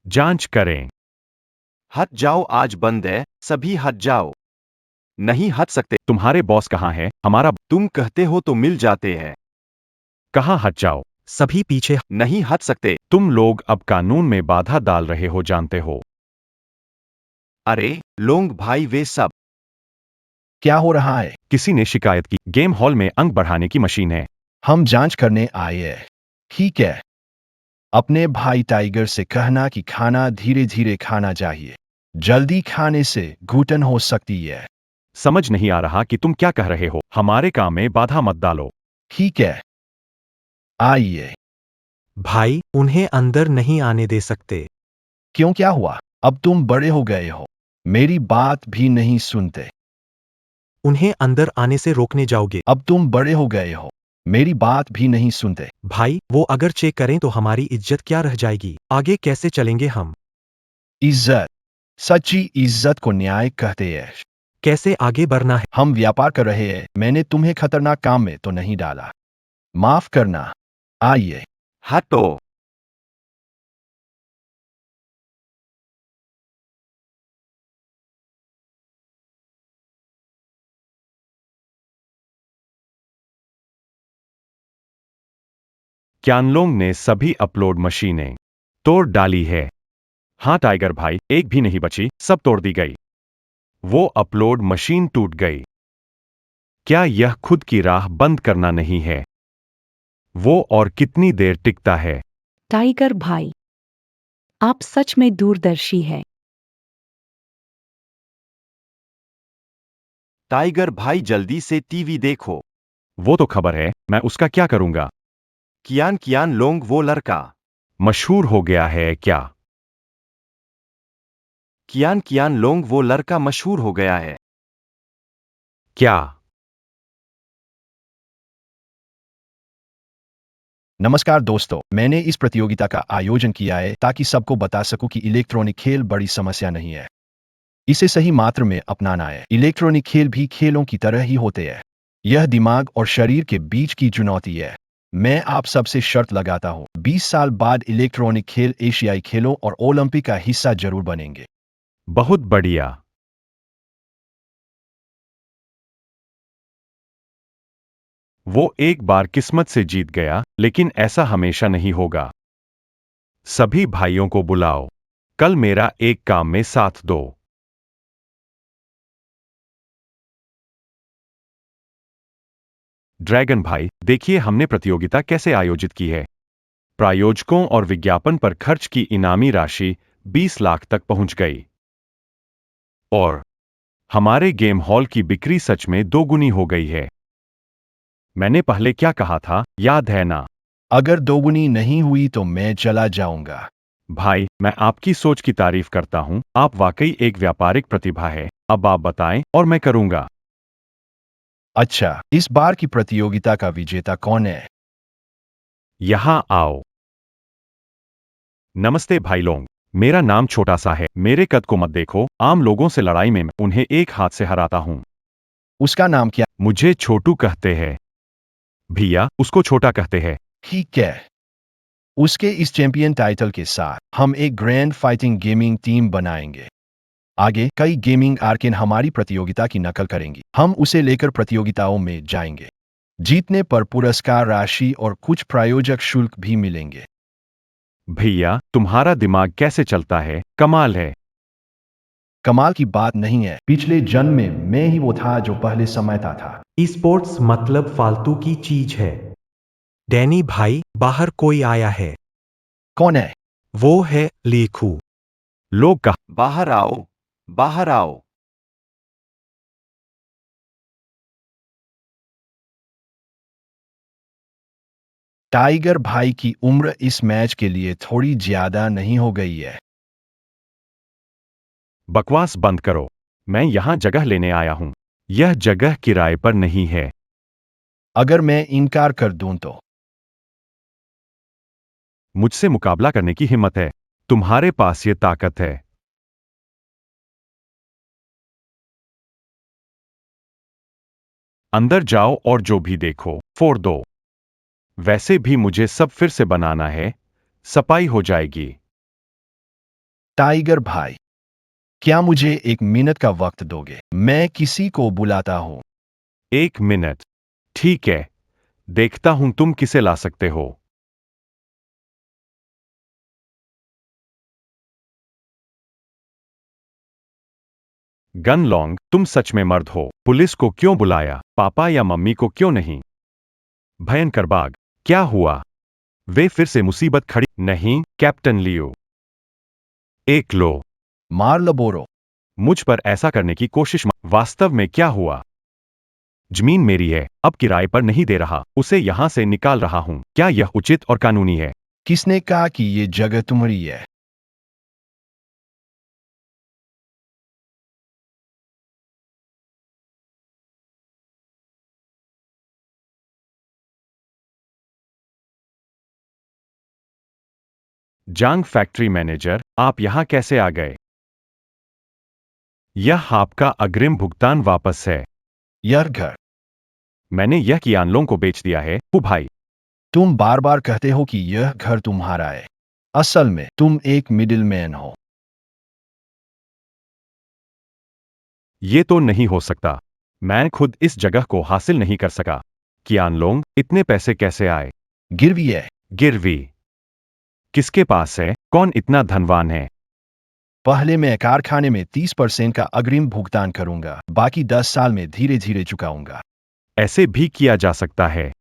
जांच करें। हट जाओ, आज बंद है, सभी हट जाओ। नहीं हट सकते। तुम्हारे बॉस कहाँ है? हमारा तुम कहते हो तो मिल जाते हैं। कहाँ हट जाओ? सभी पीछे। नहीं हट सकते। तुम लोग अब कानून में बाधा डाल रहे हो, जानते हो। अरे लोंग भाई, वे सब क्या हो रहा है? किसी ने शिकायत की। गेम हॉल में अंक बढ़ाने की मशीन है। हम जांच करने आए हैं। ठीक है। अपने भाई टाइगर से कहना कि खाना धीरे धीरे खाना चाहिए। जल्दी खाने से घुटन हो सकती है। समझ नहीं आ रहा कि तुम क्या कह रहे हो। हमारे काम में बाधा मत डालो। ठीक है, आइए। भाई, उन्हें अंदर नहीं आने दे सकते। क्यों, क्या हुआ? अब तुम बड़े हो गए हो, मेरी बात भी नहीं सुनते। उन्हें अंदर आने से रोकने जाओगे? अब तुम बड़े हो गए हो, मेरी बात भी नहीं सुनते। भाई, वो अगर चेक करें तो हमारी इज्जत क्या रह जाएगी? आगे कैसे चलेंगे हम? इज्जत, सच्ची इज्जत को न्याय कहते हैं। कैसे आगे बढ़ना है? हम व्यापार कर रहे हैं, मैंने तुम्हें खतरनाक काम में तो नहीं डाला। माफ करना। आइए। हटो। क्यानलोंग ने सभी अपलोड मशीनें तोड़ डाली है। हाँ टाइगर भाई, एक भी नहीं बची, सब तोड़ दी गई। वो अपलोड मशीन टूट गई। क्या यह खुद की राह बंद करना नहीं है? वो और कितनी देर टिकता है? टाइगर भाई, आप सच में दूरदर्शी है। टाइगर भाई जल्दी से टीवी देखो। वो तो खबर है, मैं उसका क्या करूंगा? कियान कियान लोंग वो लड़का। मशहूर हो गया है क्या? कियान कियान लोंग वो लड़का मशहूर हो गया है। क्या? नमस्कार दोस्तों, मैंने इस प्रतियोगिता का आयोजन किया है ताकि सबको बता सकूं कि इलेक्ट्रॉनिक खेल बड़ी समस्या नहीं है। इसे सही मात्रा में अपनाना है। इलेक्ट्रॉनिक खेल भी खेलों की तरह ही होते हैं। यह दिमाग और शरीर के बीच की चुनौती है। मैं आप सबसे शर्त लगाता हूं, 20 साल बाद इलेक्ट्रॉनिक खेल एशियाई खेलों और ओलंपिक का हिस्सा जरूर बनेंगे। बहुत बढ़िया। वो एक बार किस्मत से जीत गया, लेकिन ऐसा हमेशा नहीं होगा। सभी भाइयों को बुलाओ। कल मेरा एक काम में साथ दो। ड्रैगन भाई, देखिए हमने प्रतियोगिता कैसे आयोजित की है। प्रायोजकों और विज्ञापन पर खर्च की इनामी राशि 20 लाख तक पहुंच गई। और हमारे गेम हॉल की बिक्री सच में दोगुनी हो गई है। मैंने पहले क्या कहा था, याद है ना? अगर दोगुनी नहीं हुई तो मैं चला जाऊंगा। भाई, मैं आपकी सोच की तारीफ करता हूं। आप वाकई एक व्यापारिक प्रतिभा है। अब आप बताएं और मैं करूंगा। अच्छा, इस बार की प्रतियोगिता का विजेता कौन है? यहां आओ। नमस्ते भाई लोग। मेरा नाम छोटा सा है। मेरे कद को मत देखो। आम लोगों से लड़ाई में मैं उन्हें एक हाथ से हराता हूं। उसका नाम क्या? मुझे छोटू कहते हैं। भैया, उसको छोटा कहते हैं। ठीक है। उसके इस चैंपियन टाइटल के साथ हम एक ग्रैंड फाइटिंग गेमिंग टीम बनाएंगे। आगे कई गेमिंग आर्केन हमारी प्रतियोगिता की नकल करेंगी। हम उसे लेकर प्रतियोगिताओं में जाएंगे। जीतने पर पुरस्कार राशि और कुछ प्रायोजक शुल्क भी मिलेंगे। भैया, तुम्हारा दिमाग कैसे चलता है, कमाल है। कमाल की बात नहीं है, पिछले जन्म में मैं ही वो था जो पहले समझता था। स्पोर्ट्स मतलब फालतू की चीज है। डैनी भाई, बाहर कोई आया है। कौन है? वो है लेखू। लोग कहा बाहर आओ, बाहर आओ। टाइगर भाई की उम्र इस मैच के लिए थोड़ी ज्यादा नहीं हो गई है? बकवास बंद करो। मैं यहां जगह लेने आया हूं। यह जगह किराए पर नहीं है। अगर मैं इनकार कर दूं तो? मुझसे मुकाबला करने की हिम्मत है? तुम्हारे पास ये ताकत है? अंदर जाओ और जो भी देखो, फोड़ दो। वैसे भी मुझे सब फिर से बनाना है। सफाई हो जाएगी। टाइगर भाई, क्या मुझे 1 मिनट का वक्त दोगे? मैं किसी को बुलाता हूं। 1 मिनट? ठीक है। देखता हूं तुम किसे ला सकते हो। गन लॉन्ग, तुम सच में मर्द हो। पुलिस को क्यों बुलाया? पापा या मम्मी को क्यों नहीं? भयंकर बाग, क्या हुआ? वे फिर से मुसीबत खड़ी? नहीं, कैप्टन लियो। एक लो। मार लबोरो। मुझ पर ऐसा करने की कोशिश मत। वास्तव में क्या हुआ? जमीन मेरी है, अब किराए पर नहीं दे रहा, उसे यहां से निकाल रहा हूं। क्या यह उचित और कानूनी है? किसने कहा कि ये जगह तुम्हारी है? जांग फैक्ट्री मैनेजर, आप यहां कैसे आ गए? यह आपका अग्रिम भुगतान वापस है। यह घर। मैंने यह कियानलों को बेच दिया है, हु भाई। तुम बार बार कहते हो कि यह घर तुम्हारा है। असल में तुम एक मिडिलमैन हो। ये तो नहीं हो सकता। मैं खुद इस जगह को हासिल नहीं कर सका। कियानलोंग, इतने पैसे कैसे आए? गिरवी है। गिरवी? किसके पास है? कौन इतना धनवान है? पहले मैं कारखाने में 30% का अग्रिम भुगतान करूंगा, बाकी 10 साल में धीरे धीरे चुकाऊंगा। ऐसे भी किया जा सकता है।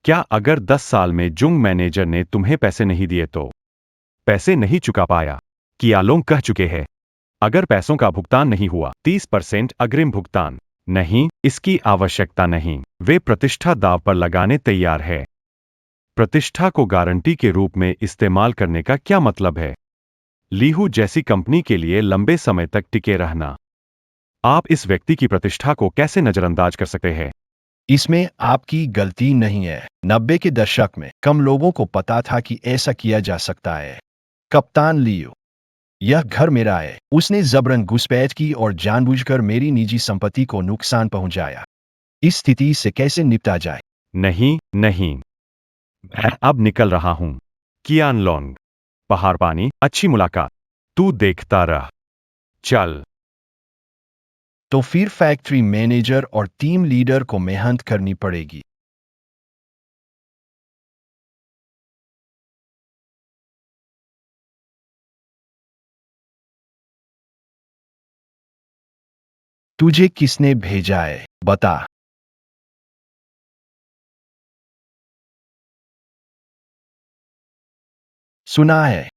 क्या अगर 10 साल में जुंग मैनेजर ने तुम्हें पैसे नहीं दिए तो? पैसे नहीं चुका पाया? कियालोंग कह चुके हैं, अगर पैसों का भुगतान नहीं हुआ 30% अग्रिम भुगतान। नहीं, इसकी आवश्यकता नहीं। वे प्रतिष्ठा दांव पर लगाने तैयार है। प्रतिष्ठा को गारंटी के रूप में इस्तेमाल करने का क्या मतलब है? लीहू जैसी कंपनी के लिए लंबे समय तक टिके रहना। आप इस व्यक्ति की प्रतिष्ठा को कैसे नजरअंदाज कर सकते हैं? इसमें आपकी गलती नहीं है। 90 के दशक में कम लोगों को पता था कि ऐसा किया जा सकता है। कप्तान लियो, यह घर मेरा है। उसने जबरन घुसपैठ की और जानबूझकर मेरी निजी संपत्ति को नुकसान पहुंचाया। इस स्थिति से कैसे निपटा जाए? नहीं, नहीं, मैं अब निकल रहा हूं। कियान लोंग, पहाड़ पानी, अच्छी मुलाकात। तू देखता रह। चल। तो फिर फैक्ट्री मैनेजर और टीम लीडर को मेहनत करनी पड़ेगी। तुझे किसने भेजा है, बता। सुना है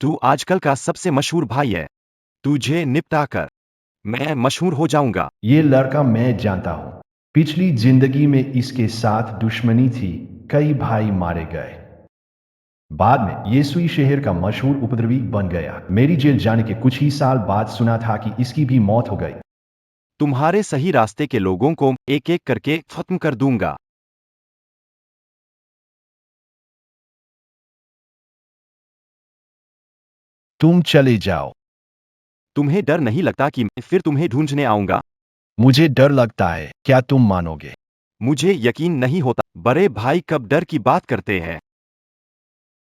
तू आजकल का सबसे मशहूर भाई है। तुझे निपटा कर मैं मशहूर हो जाऊंगा। ये लड़का मैं जानता हूं। पिछली जिंदगी में इसके साथ दुश्मनी थी, कई भाई मारे गए। बाद में ये सुई शहर का मशहूर उपद्रवी बन गया। मेरी जेल जाने के कुछ ही साल बाद सुना था कि इसकी भी मौत हो गई। तुम्हारे सही रास्ते के लोगों को एक एक करके खत्म कर दूंगा। तुम चले जाओ। तुम्हें डर नहीं लगता कि मैं फिर तुम्हें ढूंढने आऊंगा? मुझे डर लगता है, क्या तुम मानोगे? मुझे यकीन नहीं होता। बड़े भाई कब डर की बात करते हैं?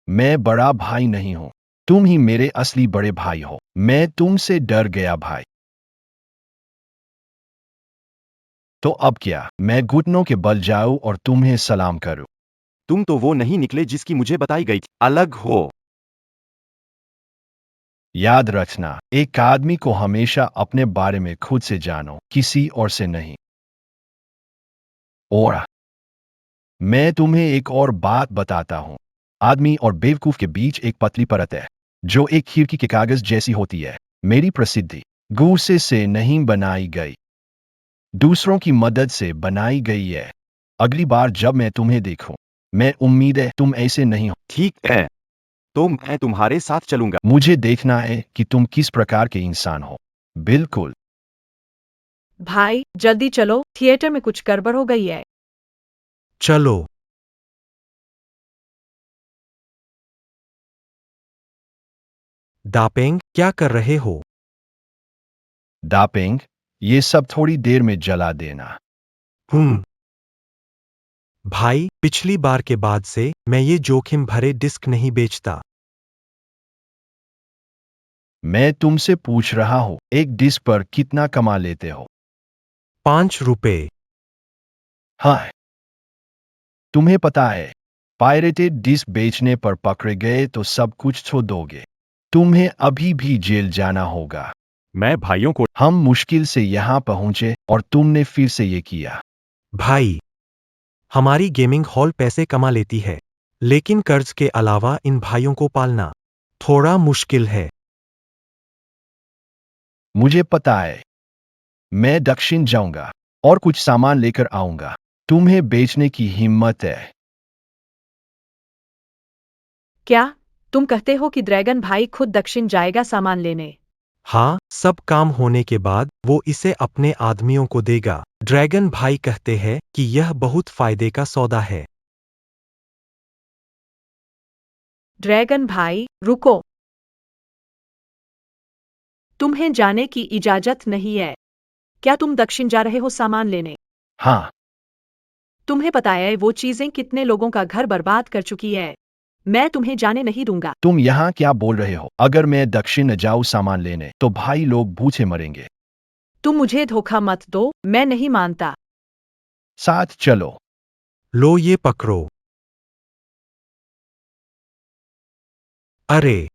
मैं बड़ा भाई नहीं हूं। तुम ही मेरे असली बड़े भाई हो। मैं तुमसे डर गया भाई। तो अब क्या, मैं घुटनों के बल जाऊं और तुम्हें सलाम करूं? तुम तो वो नहीं निकले जिसकी मुझे बताई गई थी। अलग हो। याद रखना, एक आदमी को हमेशा अपने बारे में खुद से जानो, किसी और से नहीं। और मैं तुम्हें एक और बात बताता हूं। आदमी और बेवकूफ के बीच एक पतली परत है, जो एक खिड़की के कागज जैसी होती है। मेरी प्रसिद्धि गुस्से से नहीं बनाई गई, दूसरों की मदद से बनाई गई है। अगली बार जब मैं तुम्हें देखूं, मैं उम्मीद है तुम ऐसे नहीं हो। ठीक है, तो मैं तुम्हारे साथ चलूंगा। मुझे देखना है कि तुम किस प्रकार के इंसान हो। बिल्कुल। भाई जल्दी चलो, थिएटर में कुछ गड़बड़ हो गई है। चलो। दापेंग, क्या कर रहे हो? दापेंग, ये सब थोड़ी देर में जला देना। भाई, पिछली बार के बाद से मैं ये जोखिम भरे डिस्क नहीं बेचता। मैं तुमसे पूछ रहा हूं, एक डिस्क पर कितना कमा लेते हो? 5 रुपए। हाँ, तुम्हें पता है, पायरेटेड डिस्क बेचने पर पकड़े गए तो सब कुछ छोड़ दोगे। तुम्हें अभी भी जेल जाना होगा। मैं भाइयों को हम मुश्किल से यहां पहुंचे और तुमने फिर से ये किया। भाई, हमारी गेमिंग हॉल पैसे कमा लेती है, लेकिन कर्ज के अलावा इन भाइयों को पालना थोड़ा मुश्किल है। मुझे पता है। मैं दक्षिण जाऊंगा और कुछ सामान लेकर आऊंगा। तुम्हें बेचने की हिम्मत है? क्या तुम कहते हो कि ड्रैगन भाई खुद दक्षिण जाएगा सामान लेने? हाँ, सब काम होने के बाद वो इसे अपने आदमियों को देगा। ड्रैगन भाई कहते हैं कि यह बहुत फायदे का सौदा है। ड्रैगन भाई रुको, तुम्हें जाने की इजाजत नहीं है। क्या तुम दक्षिण जा रहे हो सामान लेने? हाँ। तुम्हें पता है वो चीजें कितने लोगों का घर बर्बाद कर चुकी है। मैं तुम्हें जाने नहीं दूंगा। तुम यहाँ क्या बोल रहे हो? अगर मैं दक्षिण न जाऊँ सामान लेने, तो भाई लोग भूखे मरेंगे। तुम मुझे धोखा मत दो, मैं नहीं मानता। साथ चलो। लो ये पकड़ो। अरे,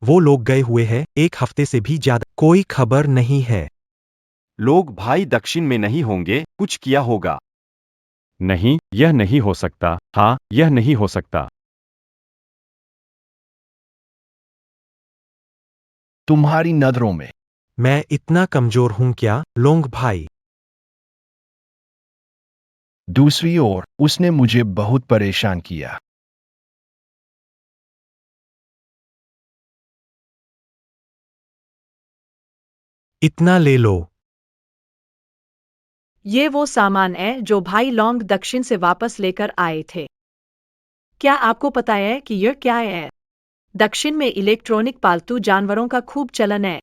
वो लोग गए हुए हैं 1 हफ्ते से भी ज्यादा। कोई खबर नहीं है। लोग भाई दक्षिण में नहीं होंगे, कुछ किया होगा। नहीं, यह नहीं हो सकता। हाँ, यह नहीं हो सकता। तुम्हारी नजरों में। मैं इतना कमजोर हूं क्या, लोंग भाई? दूसरी ओर उसने मुझे बहुत परेशान किया। इतना ले लो। ये वो सामान है जो भाई लौंग दक्षिण से वापस लेकर आए थे। क्या आपको पता है कि यह क्या है? दक्षिण में इलेक्ट्रॉनिक पालतू जानवरों का खूब चलन है।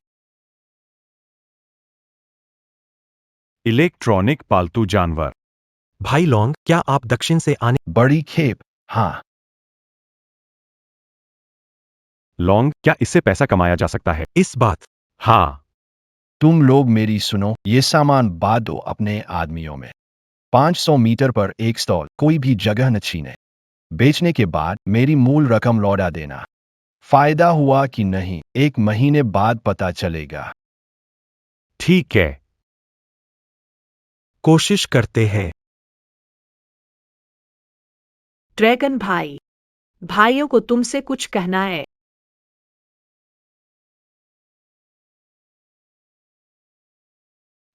इलेक्ट्रॉनिक पालतू जानवर। भाई लौंग, क्या आप दक्षिण से आने? बड़ी खेप, हाँ। लौंग, क्या इससे पैसा कमाया जा सकता है? इस बात। हाँ। तुम लोग मेरी सुनो, ये सामान बांध दो अपने आदमियों में। 500 मीटर पर एक स्टॉल, कोई भी जगह न छीने। बेचने के बाद मेरी मूल रकम लौटा देना। फायदा हुआ कि नहीं, 1 महीने बाद पता चलेगा। ठीक है। कोशिश करते हैं। ड्रैगन भाई, भाइयों को तुमसे कुछ कहना है।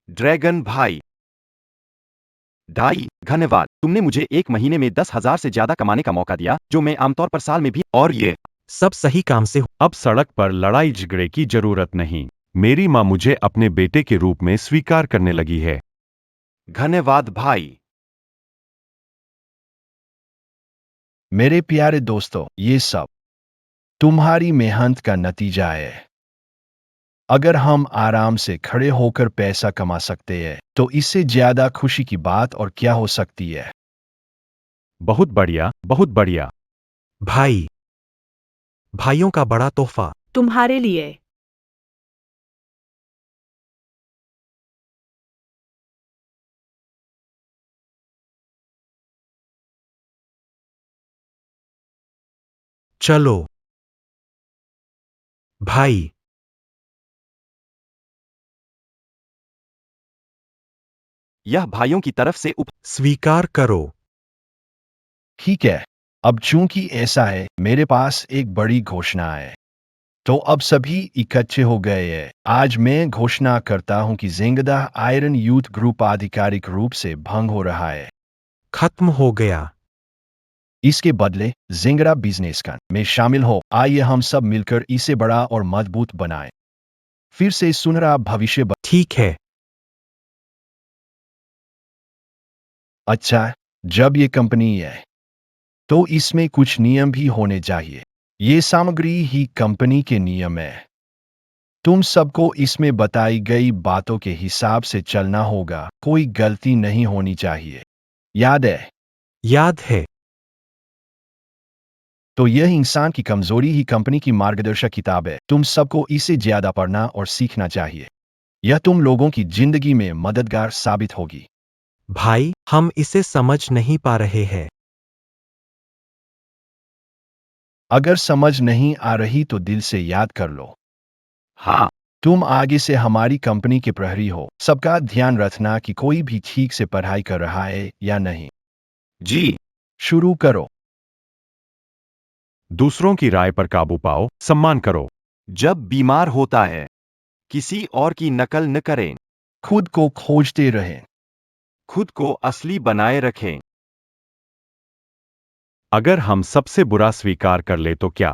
ड्रैगन भाई, धन्यवाद। तुमने मुझे 1 महीने में 10,000 से ज्यादा कमाने का मौका दिया, जो मैं आमतौर पर साल में भी। और ये सब सही काम से अब सड़क पर लड़ाई झगड़े की जरूरत नहीं। मेरी माँ मुझे अपने बेटे के रूप में स्वीकार करने लगी है। धन्यवाद भाई। मेरे प्यारे दोस्तों, ये सब तुम्हारी मेहनत का नतीजा है। अगर हम आराम से खड़े होकर पैसा कमा सकते हैं, तो इससे ज्यादा खुशी की बात और क्या हो सकती है? बहुत बढ़िया, बहुत बढ़िया। भाई, भाइयों का बड़ा तोहफा। तुम्हारे लिए। चलो भाई। यह भाइयों की तरफ से स्वीकार करो। ठीक है, अब चूंकि ऐसा है, मेरे पास एक बड़ी घोषणा है। तो अब सभी इकट्ठे हो गए हैं। आज मैं घोषणा करता हूं कि जिंगदा आयरन यूथ ग्रुप आधिकारिक रूप से भंग हो रहा है। खत्म हो गया। इसके बदले जिंगड़ा बिजनेस का में शामिल हो। आइए हम सब मिलकर इसे बड़ा और मजबूत बनाएं। फिर से सुनहरा भविष्य ठीक है। अच्छा, जब ये कंपनी है, तो इसमें कुछ नियम भी होने चाहिए। ये सामग्री ही कंपनी के नियम है। तुम सबको इसमें बताई गई बातों के हिसाब से चलना होगा। कोई गलती नहीं होनी चाहिए। याद है? याद है। तो यह इंसान की कमजोरी ही कंपनी की मार्गदर्शक किताब है। तुम सबको इसे ज्यादा पढ़ना और सीखना चाहिए। यह तुम लोगों की जिंदगी में मददगार साबित होगी। भाई, हम इसे समझ नहीं पा रहे हैं। अगर समझ नहीं आ रही तो दिल से याद कर लो। हाँ। तुम आगे से हमारी कंपनी के प्रहरी हो। सबका ध्यान रखना कि कोई भी ठीक से पढ़ाई कर रहा है या नहीं। जी। शुरू करो। दूसरों की राय पर काबू पाओ, सम्मान करो। जब बीमार होता है, किसी और की नकल न करें। खुद को खोजते रहें। खुद को असली बनाए रखें। अगर हम सबसे बुरा स्वीकार कर ले तो क्या?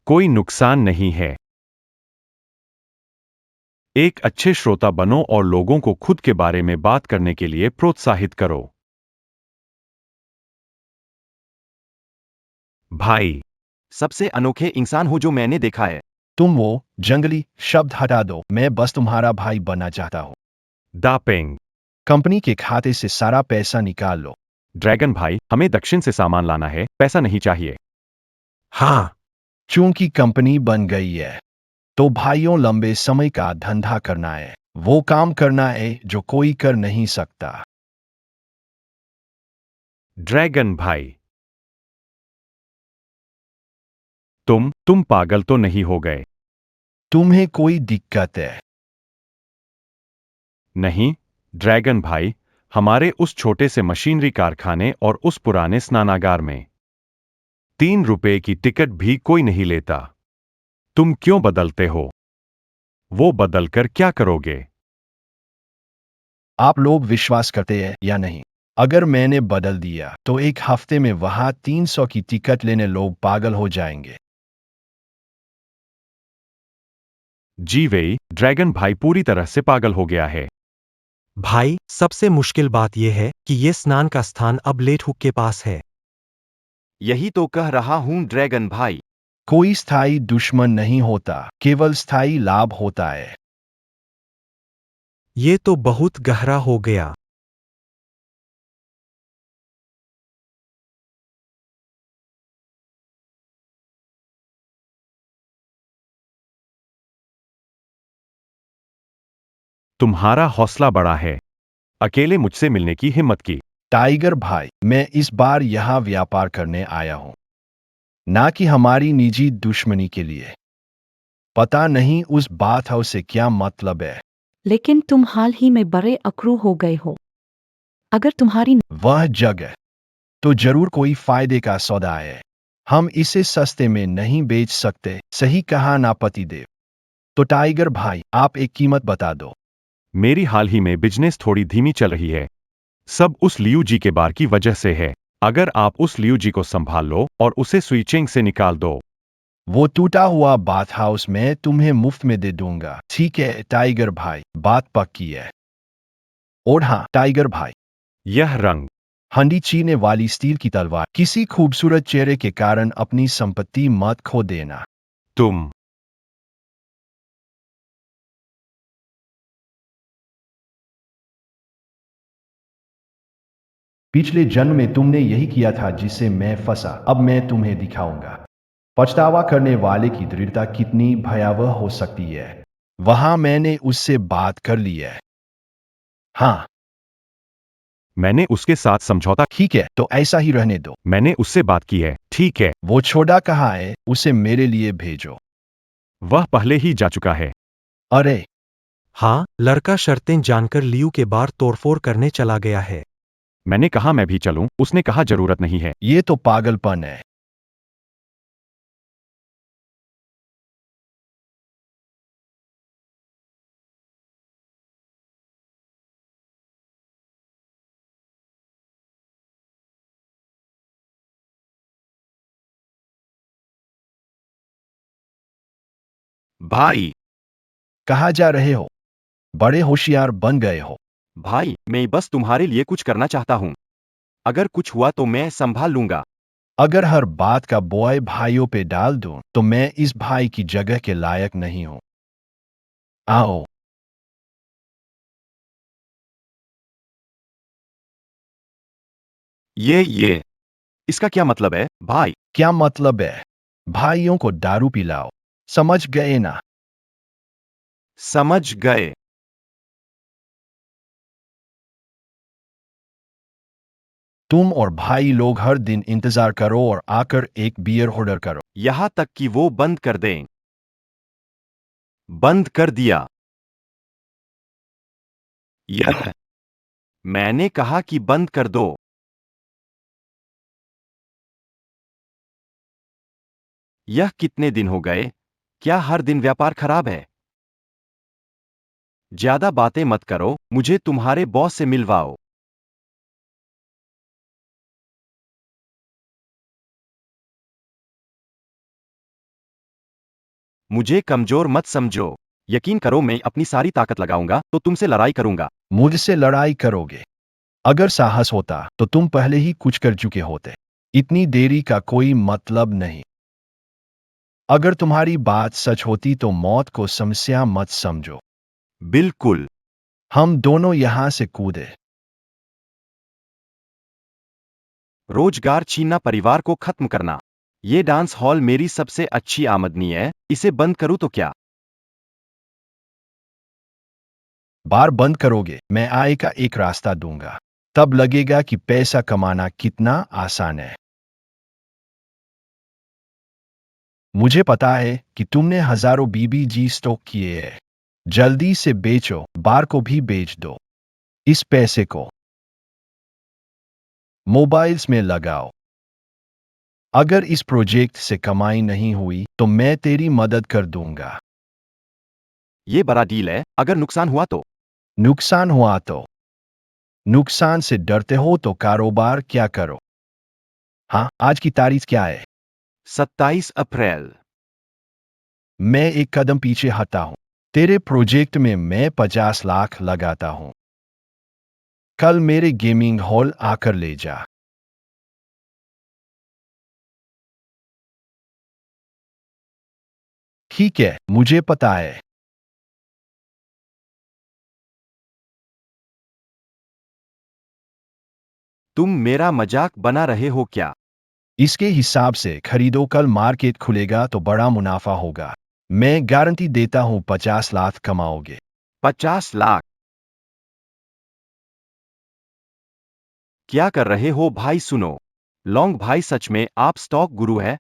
कोई नुकसान नहीं है। एक अच्छे श्रोता बनो और लोगों को खुद के बारे में बात करने के लिए प्रोत्साहित करो। भाई, सबसे अनोखे इंसान हो जो मैंने देखा है। तुम वो जंगली शब्द हटा दो। मैं बस तुम्हारा भाई बनना चाहता हूं। दापेंग। कंपनी के खाते से सारा पैसा निकाल लो। ड्रैगन भाई, हमें दक्षिण से सामान लाना है, पैसा नहीं चाहिए। हाँ। चूंकि कंपनी बन गई है, तो भाइयों लंबे समय का धंधा करना है। वो काम करना है जो कोई कर नहीं सकता। ड्रैगन भाई, तुम पागल तो नहीं हो गए? तुम्हें कोई दिक्कत है? नहीं, ड्रैगन भाई, हमारे उस छोटे से मशीनरी कारखाने और उस पुराने स्नानागार में ₹3 की टिकट भी कोई नहीं लेता। तुम क्यों बदलते हो? वो बदलकर क्या करोगे? आप लोग विश्वास करते हैं या नहीं? अगर मैंने बदल दिया तो एक हफ्ते में वहां 300 की टिकट लेने लोग पागल हो जाएंगे। जी वेई, ड्रैगन भाई पूरी तरह से पागल हो गया है। भाई, सबसे मुश्किल बात यह है कि ये स्नान का स्थान अब लेट हुक के पास है। यही तो कह रहा हूं ड्रैगन भाई। कोई स्थायी दुश्मन नहीं होता, केवल स्थायी लाभ होता है। ये तो बहुत गहरा हो गया। तुम्हारा हौसला बड़ा है। अकेले मुझसे मिलने की हिम्मत की। टाइगर भाई, मैं इस बार यहाँ व्यापार करने आया हूँ, ना कि हमारी निजी दुश्मनी के लिए। पता नहीं उस बात से क्या मतलब है। लेकिन तुम हाल ही में बड़े अकड़ू हो गए हो। अगर तुम्हारी वह जगह तो जरूर कोई फायदे का सौदा है। हम इसे सस्ते में नहीं बेच सकते, सही कहा ना पतिदेव? तो टाइगर भाई, आप एक कीमत बता दो। मेरी हाल ही में बिजनेस थोड़ी धीमी चल रही है। सब उस लियू जी के बार की वजह से है। अगर आप उस लियू जी को संभाल लो और उसे स्विचिंग से निकाल दो। वो टूटा हुआ बाथ हाउस मैं तुम्हें मुफ्त में दे दूंगा। ठीक है टाइगर भाई, बात पक्की है। और हाँ टाइगर भाई, यह रंग हंडी चीरने वाली स्टील की तलवार किसी खूबसूरत चेहरे के कारण अपनी संपत्ति मत खो देना। तुम पिछले जन्म में तुमने यही किया था जिससे मैं फंसा। अब मैं तुम्हें दिखाऊंगा पछतावा करने वाले की दृढ़ता कितनी भयावह हो सकती है। वहां मैंने उससे बात कर ली है। हाँ मैंने उसके साथ समझौता। ठीक है, तो ऐसा ही रहने दो। मैंने उससे बात की है। ठीक है, वो छोटा कहाँ है? उसे मेरे लिए भेजो। वह पहले ही जा चुका है। अरे हाँ, लड़का शर्तें जानकर लियू के बार तोड़फोड़ करने चला गया है। मैंने कहा मैं भी चलूं, उसने कहा जरूरत नहीं है। ये तो पागलपन है। भाई, कहाँ जा रहे हो? बड़े होशियार बन गए हो। भाई मैं बस तुम्हारे लिए कुछ करना चाहता हूं। अगर कुछ हुआ तो मैं संभाल लूंगा। अगर हर बात का बॉय भाइयों पे डाल दूं तो मैं इस भाई की जगह के लायक नहीं हूं। आओ। ये इसका क्या मतलब है भाई? क्या मतलब है? भाइयों को दारू पिलाओ। समझ गए ना? समझ गए। तुम और भाई लोग हर दिन इंतजार करो और आकर एक बियर ऑर्डर करो। यहां तक कि वो बंद कर दें। बंद कर दिया। यह मैंने कहा कि बंद कर दो। यह कितने दिन हो गए? क्या हर दिन व्यापार खराब है? ज्यादा बातें मत करो, मुझे तुम्हारे बॉस से मिलवाओ। मुझे कमजोर मत समझो। यकीन करो मैं अपनी सारी ताकत लगाऊंगा तो तुमसे लड़ाई करूंगा। मुझसे लड़ाई करोगे? अगर साहस होता तो तुम पहले ही कुछ कर चुके होते। इतनी देरी का कोई मतलब नहीं। अगर तुम्हारी बात सच होती तो मौत को समस्या मत समझो। बिल्कुल। हम दोनों यहां से कूदे। रोजगार छीनना, परिवार को खत्म करना। ये डांस हॉल मेरी सबसे अच्छी आमदनी है, इसे बंद करूं तो क्या? बार बंद करोगे, मैं आय का एक रास्ता दूंगा। तब लगेगा कि पैसा कमाना कितना आसान है। मुझे पता है कि तुमने हजारों बीबीजी स्टॉक किए हैं। जल्दी से बेचो, बार को भी बेच दो। इस पैसे को मोबाइल्स में लगाओ। अगर इस प्रोजेक्ट से कमाई नहीं हुई तो मैं तेरी मदद कर दूंगा। ये बड़ा डील है, अगर नुकसान हुआ तो? नुकसान हुआ तो? नुकसान से डरते हो तो कारोबार क्या करो? हाँ, आज की तारीख क्या है? 27 अप्रैल। मैं एक कदम पीछे हटा हूं। तेरे प्रोजेक्ट में मैं 50 लाख लगाता हूं। कल मेरे गेमिंग हॉल आकर ले जा। ठीक है, मुझे पता है। तुम मेरा मजाक बना रहे हो क्या? इसके हिसाब से खरीदो, कल मार्केट खुलेगा तो बड़ा मुनाफा होगा। मैं गारंटी देता हूं 50 लाख कमाओगे। 50 लाख? क्या कर रहे हो भाई? सुनो लॉन्ग भाई, सच में आप स्टॉक गुरु है।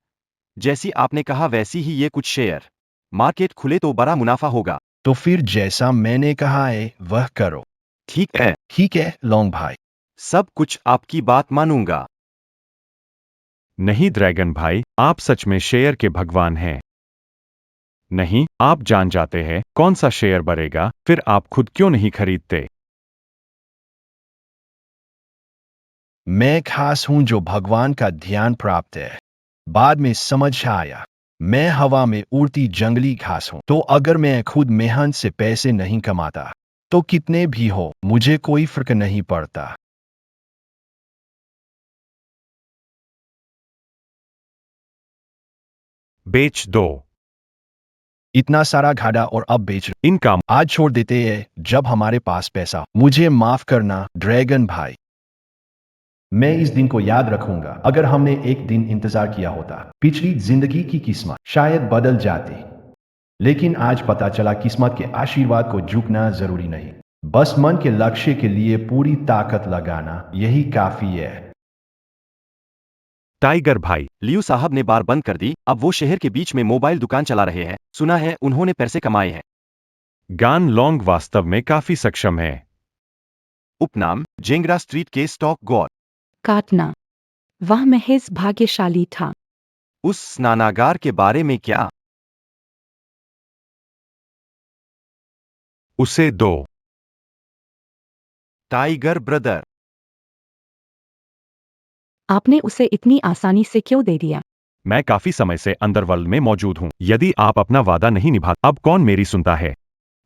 जैसी आपने कहा वैसी ही ये कुछ शेयर। मार्केट खुले तो बड़ा मुनाफा होगा। तो फिर जैसा मैंने कहा है वह करो। ठीक है, ठीक है लॉन्ग भाई। सब कुछ आपकी बात मानूंगा। नहीं ड्रैगन भाई, आप सच में शेयर के भगवान हैं। नहीं, आप जान जाते हैं कौन सा शेयर बढ़ेगा, फिर आप खुद क्यों नहीं खरीदते? मैं खास हूं जो भगवान का ध्यान प्राप्त है। बाद में समझ आया, मैं हवा में उड़ती जंगली घास हूं। तो अगर मैं खुद मेहनत से पैसे नहीं कमाता तो कितने भी हो मुझे कोई फर्क नहीं पड़ता। बेच दो। इतना सारा घाटा और अब बेच इनका आज छोड़ देते हैं जब हमारे पास पैसा हो। मुझे माफ करना ड्रैगन भाई। मैं इस दिन को याद रखूंगा। अगर हमने एक दिन इंतजार किया होता पिछली जिंदगी की किस्मत शायद बदल जाती। लेकिन आज पता चला किस्मत के आशीर्वाद को झुकना जरूरी नहीं, बस मन के लक्ष्य के लिए पूरी ताकत लगाना यही काफी है। टाइगर भाई, लियू साहब ने बार बंद कर दी, अब वो शहर के बीच में मोबाइल दुकान चला रहे हैं। सुना है उन्होंने पैसे कमाए हैं। गान लॉन्ग वास्तव में काफी सक्षम है। उपनाम जेंगरा स्ट्रीट के स्टॉक गॉड। काटना। वह महज भाग्यशाली था। उस स्नानागार के बारे में क्या? उसे दो। Tiger brother. आपने उसे इतनी आसानी से क्यों दे दिया? मैं काफी समय से अंडरवर्ल्ड में मौजूद हूं। यदि आप अपना वादा नहीं निभा, अब कौन मेरी सुनता है?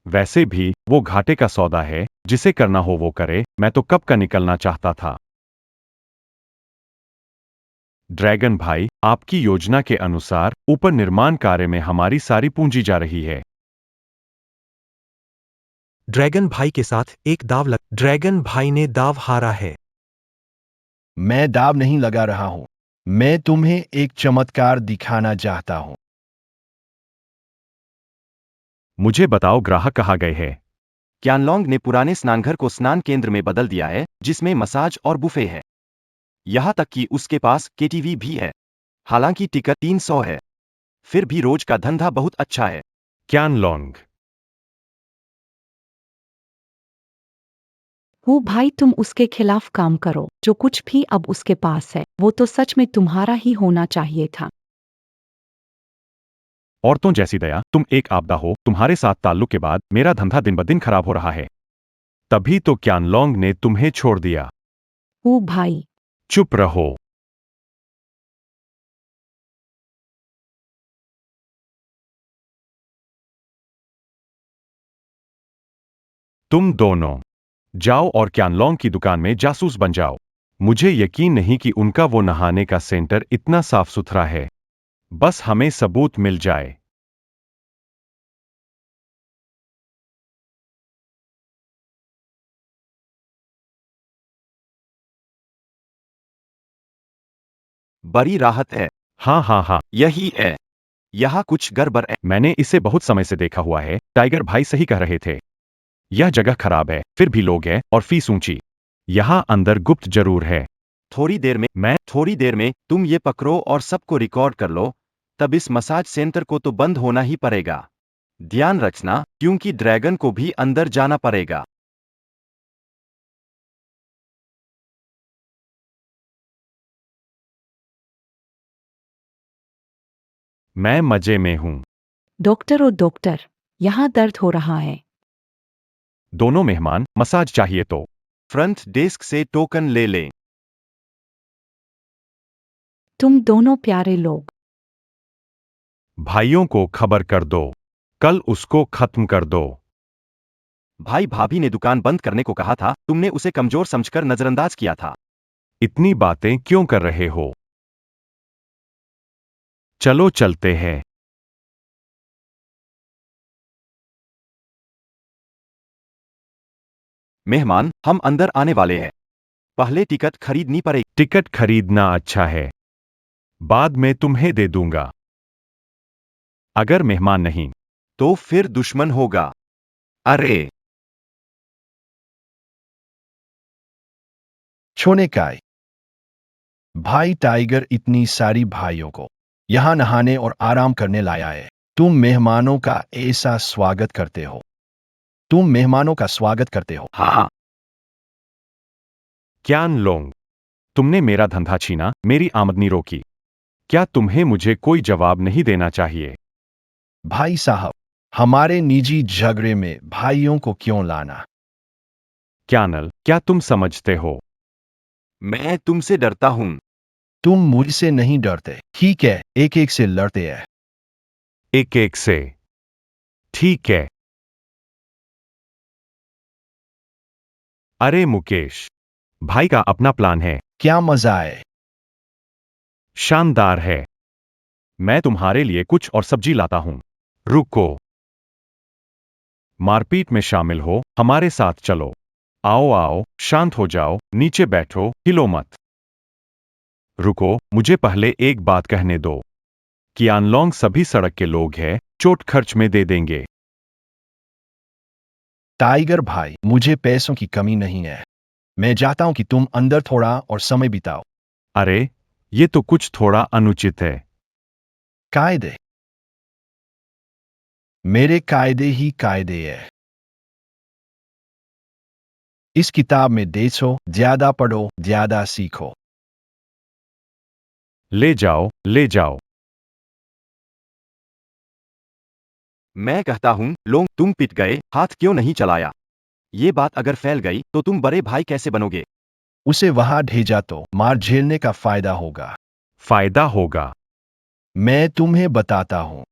वैसे भी वो घाटे का सौदा है, जिसे करना हो वो करे। मैं तो कब का निकलना चाहता था। ड्रैगन भाई, आपकी योजना के अनुसार ऊपर निर्माण कार्य में हमारी सारी पूंजी जा रही है। ड्रैगन भाई के साथ एक दाव लग ड्रैगन भाई ने दाव हारा है। मैं दाव नहीं लगा रहा हूं, मैं तुम्हें एक चमत्कार दिखाना चाहता हूं। मुझे बताओ ग्राहक कहाँ गए हैं? क्यानलोंग ने पुराने स्नानघर को स्नान केंद्र में बदल दिया है, जिसमें मसाज और बुफे है। यहां तक कि उसके पास केटीवी भी है। हालांकि टिकट 300 है, फिर भी रोज का धंधा बहुत अच्छा है। क्यान लॉन्ग। वो भाई, तुम उसके खिलाफ काम करो। जो कुछ भी अब उसके पास है वो तो सच में तुम्हारा ही होना चाहिए था। औरतों जैसी दया, तुम एक आपदा हो। तुम्हारे साथ ताल्लुक के बाद मेरा धंधा दिन ब दिन खराब हो रहा है। तभी तो क्यान लॉन्ग ने तुम्हें छोड़ दिया। वो भाई। चुप रहो। तुम दोनों जाओ और क्यानलोंग की दुकान में जासूस बन जाओ। मुझे यकीन नहीं कि उनका वो नहाने का सेंटर इतना साफ सुथरा है। बस हमें सबूत मिल जाए। बड़ी राहत है। हाँ हाँ हाँ, यही है। यहाँ कुछ गड़बड़ है। मैंने इसे बहुत समय से देखा हुआ है। टाइगर भाई सही कह रहे थे। यह जगह खराब है, फिर भी लोग हैं और फीस ऊंची। यहाँ अंदर गुप्त जरूर है। थोड़ी देर में तुम ये पकड़ो और सबको रिकॉर्ड कर लो। तब इस मसाज सेंटर को तो बंद होना ही पड़ेगा। ध्यान रखना, क्योंकि ड्रैगन को भी अंदर जाना पड़ेगा। मैं मजे में हूं। डॉक्टर और डॉक्टर, यहाँ दर्द हो रहा है। दोनों मेहमान मसाज चाहिए तो फ्रंट डेस्क से टोकन ले लें। तुम दोनों प्यारे लोग। भाइयों को खबर कर दो, कल उसको खत्म कर दो। भाई भाभी ने दुकान बंद करने को कहा था, तुमने उसे कमजोर समझकर नजरअंदाज किया था। इतनी बातें क्यों कर रहे हो? चलो चलते हैं। मेहमान, हम अंदर आने वाले हैं। पहले टिकट खरीदनी पड़ेगी। टिकट खरीदना अच्छा है, बाद में तुम्हें दे दूंगा। अगर मेहमान नहीं तो फिर दुश्मन होगा। अरे छोने काय भाई टाइगर इतनी सारी भाइयों को यहाँ नहाने और आराम करने लाया है। तुम मेहमानों का ऐसा स्वागत करते हो। तुम मेहमानों का स्वागत करते हो। हाँ, क्यान लोंग, तुमने मेरा धंधा छीना, मेरी आमदनी रोकी। क्या तुम्हें मुझे कोई जवाब नहीं देना चाहिए? भाई साहब, हमारे निजी झगड़े में भाइयों को क्यों लाना? क्यानल, क्या तुम समझते हो? मैं तुमसे डरता हूं। तुम मुझसे नहीं डरते, ठीक है, एक एक से लड़ते हैं। एक एक से। ठीक है। अरे मुकेश, भाई का अपना प्लान है। क्या मजा है? शानदार है। मैं तुम्हारे लिए कुछ और सब्जी लाता हूं। रुको। मारपीट में शामिल हो, हमारे साथ चलो। आओ आओ, शांत हो जाओ, नीचे बैठो, हिलो मत। रुको, मुझे पहले एक बात कहने दो। कियानलोंग सभी सड़क के लोग हैं, चोट खर्च में दे देंगे। टाइगर भाई, मुझे पैसों की कमी नहीं है। मैं चाहता हूं कि तुम अंदर थोड़ा और समय बिताओ। अरे, ये तो कुछ थोड़ा अनुचित है। कायदे? मेरे कायदे ही कायदे है। इस किताब में देखो, ज्यादा पढ़ो, ज्यादा सीखो। ले जाओ, ले जाओ। मैं कहता हूं, लोग तुम पिट गए, हाथ क्यों नहीं चलाया? ये बात अगर फैल गई तो तुम बड़े भाई कैसे बनोगे? उसे वहां भेजा तो मार झेलने का फायदा होगा। फायदा होगा। मैं तुम्हें बताता हूं,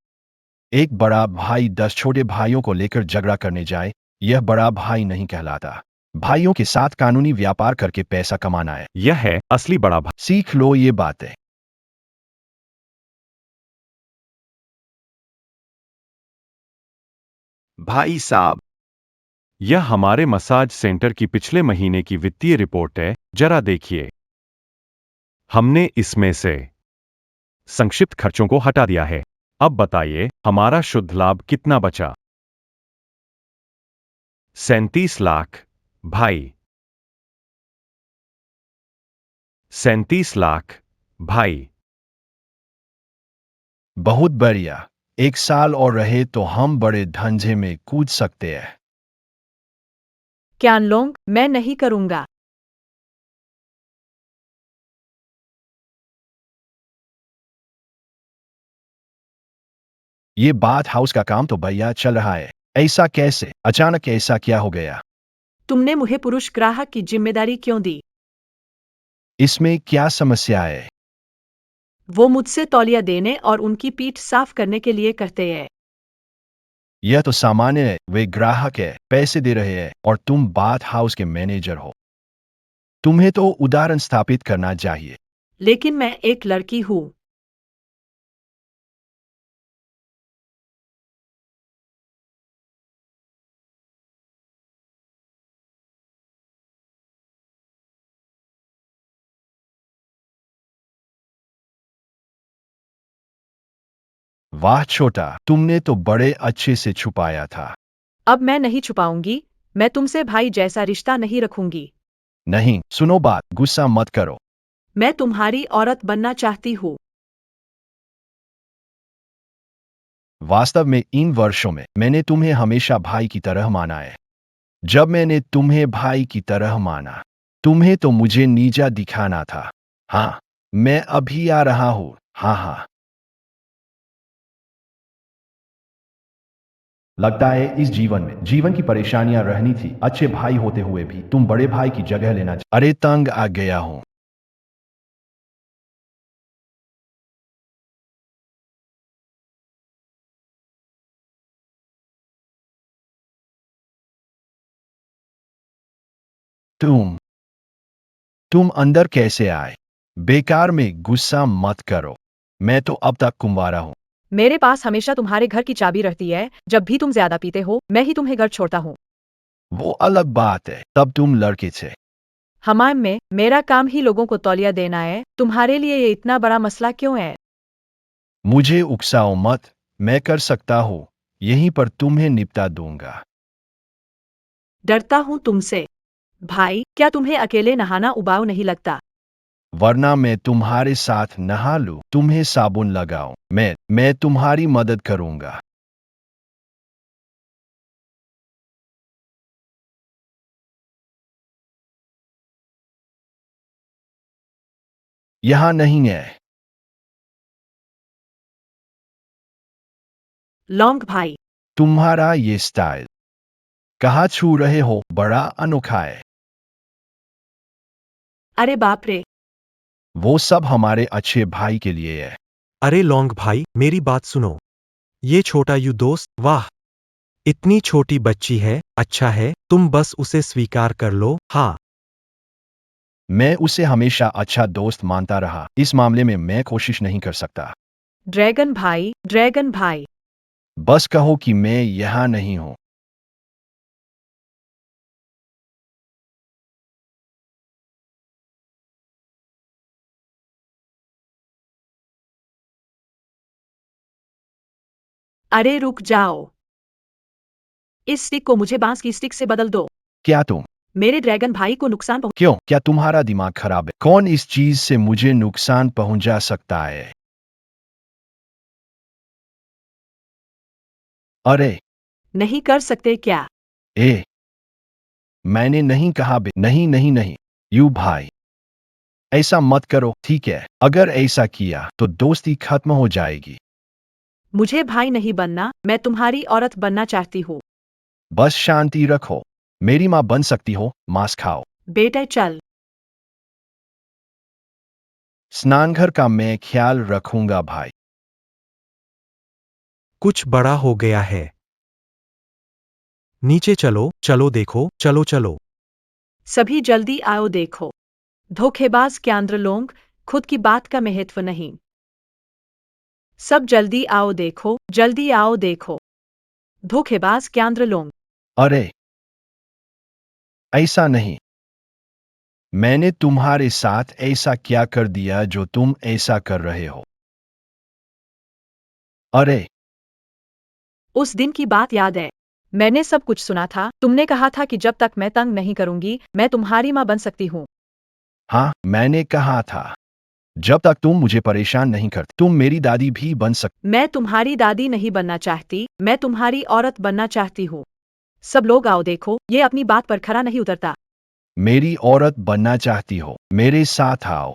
एक बड़ा भाई 10 छोटे भाइयों को लेकर झगड़ा करने जाए, यह बड़ा भाई नहीं कहलाता। भाइयों के साथ कानूनी व्यापार करके पैसा कमाना है। यह है असली बड़ा भाई। सीख लो ये बातें। भाई साहब, यह हमारे मसाज सेंटर की पिछले महीने की वित्तीय रिपोर्ट है, जरा देखिए। हमने इसमें से संक्षिप्त खर्चों को हटा दिया है। अब बताइए, हमारा शुद्ध लाभ कितना बचा? 37 लाख, भाई। 37 लाख, भाई। बहुत बढ़िया। एक साल और रहे तो हम बड़े धंधे में कूद सकते हैं। क्यानलोंग, मैं नहीं करूंगा। ये बात हाउस का काम तो भैया चल रहा है। ऐसा कैसे? अचानक ऐसा क्या हो गया? तुमने मुझे पुरुष ग्राहक की जिम्मेदारी क्यों दी? इसमें क्या समस्या है? वो मुझसे तौलिया देने और उनकी पीठ साफ करने के लिए करते हैं। यह तो सामान्य है, वे ग्राहक है, पैसे दे रहे हैं और तुम बाथ हाउस के मैनेजर हो। तुम्हें तो उदाहरण स्थापित करना चाहिए। लेकिन मैं एक लड़की हूं। वाह छोटा, तुमने तो बड़े अच्छे से छुपाया था। अब मैं नहीं छुपाऊंगी। मैं तुमसे भाई जैसा रिश्ता नहीं रखूंगी। नहीं, सुनो बात, गुस्सा मत करो। मैं तुम्हारी औरत बनना चाहती हूँ। वास्तव में इन वर्षों में मैंने तुम्हें हमेशा भाई की तरह माना है। जब मैंने तुम्हें भाई की तरह माना, तुम्हें तो मुझे नीचा दिखाना था। हाँ, मैं अभी आ रहा हूँ। हाँ हाँ। लगता है इस जीवन में जीवन की परेशानियां रहनी थी। अच्छे भाई होते हुए भी तुम बड़े भाई की जगह लेना अरे तंग आ गया हूं। तुम अंदर कैसे आए? बेकार में गुस्सा मत करो। मैं तो अब तक कुंवारा हूं। मेरे पास हमेशा तुम्हारे घर की चाबी रहती है। जब भी तुम ज्यादा पीते हो मैं ही तुम्हें घर छोड़ता हूँ। वो अलग बात है, तब तुम लड़के थे। हमाम में मेरा काम ही लोगों को तौलिया देना है। तुम्हारे लिए ये इतना बड़ा मसला क्यों है? मुझे उकसाओ मत, मैं कर सकता हूं। यहीं पर तुम्हें निपटा दूंगा। डरता हूँ तुमसे। भाई, क्या तुम्हें अकेले नहाना उबाऊ नहीं लगता? वरना मैं तुम्हारे साथ नहा लूं, तुम्हें साबुन लगाऊं। मैं तुम्हारी मदद करूंगा। यहां नहीं है। लौंग भाई, तुम्हारा ये स्टाइल कहाँ छू रहे हो? बड़ा अनोखा है। अरे बाप रे। वो सब हमारे अच्छे भाई के लिए है। अरे लौंग भाई, मेरी बात सुनो। ये छोटा यू दोस्त, वाह, इतनी छोटी बच्ची है। अच्छा है, तुम बस उसे स्वीकार कर लो। हाँ, मैं उसे हमेशा अच्छा दोस्त मानता रहा। इस मामले में मैं कोशिश नहीं कर सकता। ड्रैगन भाई, ड्रैगन भाई। बस कहो कि मैं यहां नहीं हूं। अरे रुक जाओ। इस स्टिक को मुझे बांस की स्टिक से बदल दो। क्या तुम? मेरे ड्रैगन भाई को नुकसान क्यों? क्या तुम्हारा दिमाग खराब है? कौन इस चीज से मुझे नुकसान पहुंचा सकता है? अरे नहीं कर सकते क्या? ए, मैंने नहीं कहा बे। नहीं नहीं नहीं, यू भाई, ऐसा मत करो, ठीक है? अगर ऐसा किया तो दोस्ती खत्म हो जाएगी। मुझे भाई नहीं बनना, मैं तुम्हारी औरत बनना चाहती हूँ। बस शांति रखो। मेरी माँ बन सकती हो, मांस खाओ। बेटे चल। स्नानघर का मैं ख्याल रखूंगा भाई। कुछ बड़ा हो गया है। नीचे चलो, चलो देखो, चलो चलो। सभी जल्दी आओ देखो। धोखेबाज क्यांद्र लोंग, खुद की बात का महत्व नहीं। सब जल्दी आओ देखो, जल्दी आओ देखो। धोखेबाज क्यांद्र लोंग। अरे ऐसा नहीं। मैंने तुम्हारे साथ ऐसा क्या कर दिया जो तुम ऐसा कर रहे हो? अरे उस दिन की बात याद है? मैंने सब कुछ सुना था। तुमने कहा था कि जब तक मैं तंग नहीं करूंगी मैं तुम्हारी मां बन सकती हूँ। हाँ, मैंने कहा था जब तक तुम मुझे परेशान नहीं करती तुम मेरी दादी भी बन सकती। मैं तुम्हारी दादी नहीं बनना चाहती, मैं तुम्हारी औरत बनना चाहती हूँ। सब लोग आओ देखो, ये अपनी बात पर खरा नहीं उतरता। मेरी औरत बनना चाहती हो? मेरे साथ आओ।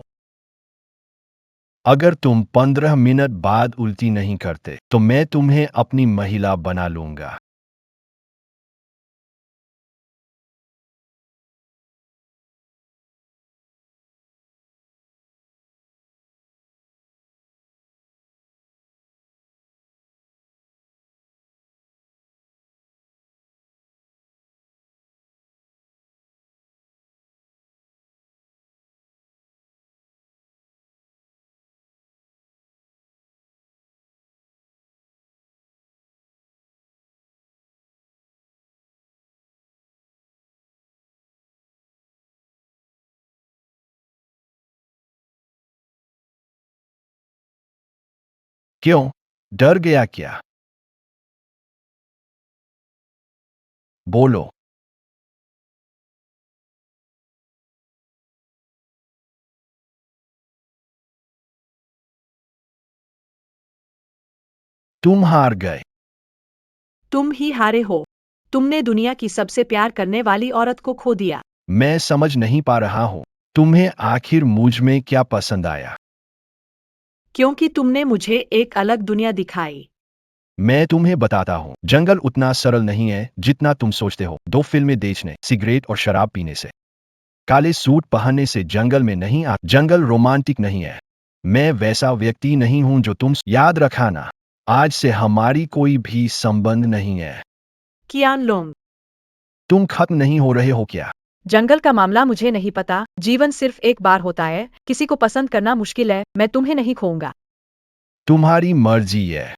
अगर तुम 15 मिनट बाद उल्टी नहीं करते तो मैं तुम्हें अपनी महिला बना लूंगा। क्यों? डर गया क्या? बोलो। तुम हार गए। तुम ही हारे हो। तुमने दुनिया की सबसे प्यार करने वाली औरत को खो दिया। मैं समझ नहीं पा रहा हूं तुम्हें आखिर मुझ में क्या पसंद आया? क्योंकि तुमने मुझे एक अलग दुनिया दिखाई। मैं तुम्हें बताता हूँ, जंगल उतना सरल नहीं है जितना तुम सोचते हो। 2 फिल्में बेचने, सिगरेट और शराब पीने से, काले सूट पहनने से जंगल में नहीं आ। जंगल रोमांटिक नहीं है। मैं वैसा व्यक्ति नहीं हूं जो तुम। याद रखना, आज से हमारी कोई भी संबंध नहीं है। कियान लोंग, तुम खत्म नहीं हो रहे हो क्या? जंगल का मामला मुझे नहीं पता। जीवन सिर्फ एक बार होता है। किसी को पसंद करना मुश्किल है। मैं तुम्हें नहीं खोऊंगा। तुम्हारी मर्जी है।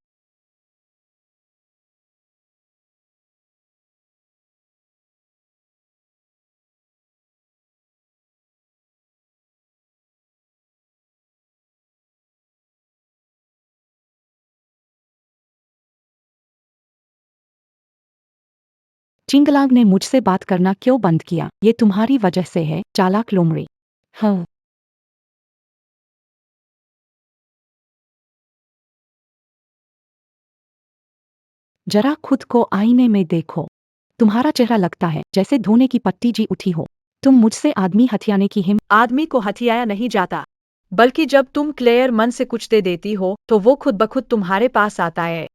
चिंगलांग ने मुझसे बात करना क्यों बंद किया? ये तुम्हारी वजह से है, चालाक लोमड़ी। हाँ। जरा खुद को आईने में देखो। तुम्हारा चेहरा लगता है जैसे धोने की पट्टी जी उठी हो। तुम मुझसे आदमी हथियाने की आदमी को हथियाया नहीं जाता, बल्कि जब तुम क्लेयर मन से कुछ दे देती हो तो वो खुद ब खुद तुम्हारे पास आता है।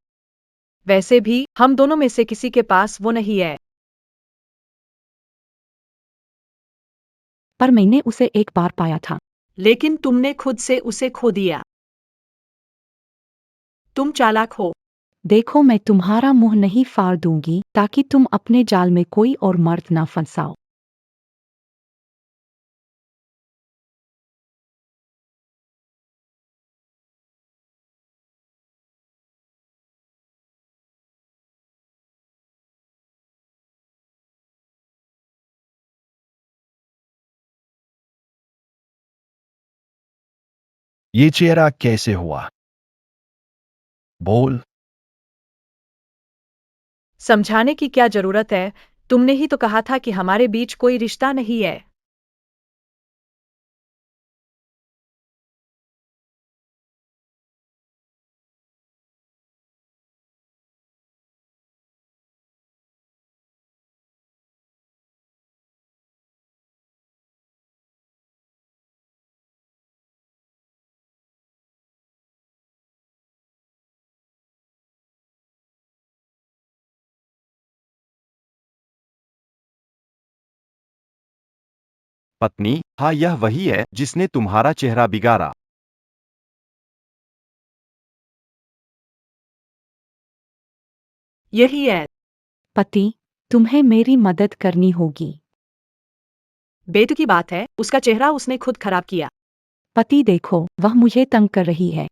वैसे भी हम दोनों में से किसी के पास वो नहीं है। पर मैंने उसे एक बार पाया था। लेकिन तुमने खुद से उसे खो दिया। तुम चालाक हो। देखो, मैं तुम्हारा मुंह नहीं फाड़ दूंगी ताकि तुम अपने जाल में कोई और मर्द ना फंसाओ। ये चेहरा कैसे हुआ? बोल। समझाने की क्या जरूरत है? तुमने ही तो कहा था कि हमारे बीच कोई रिश्ता नहीं है। पत्नी, हाँ यह वही है जिसने तुम्हारा चेहरा बिगाड़ा। यही है। पति, तुम्हें मेरी मदद करनी होगी। बेतुकी बात है, उसका चेहरा उसने खुद खराब किया। पति देखो, वह मुझे तंग कर रही है।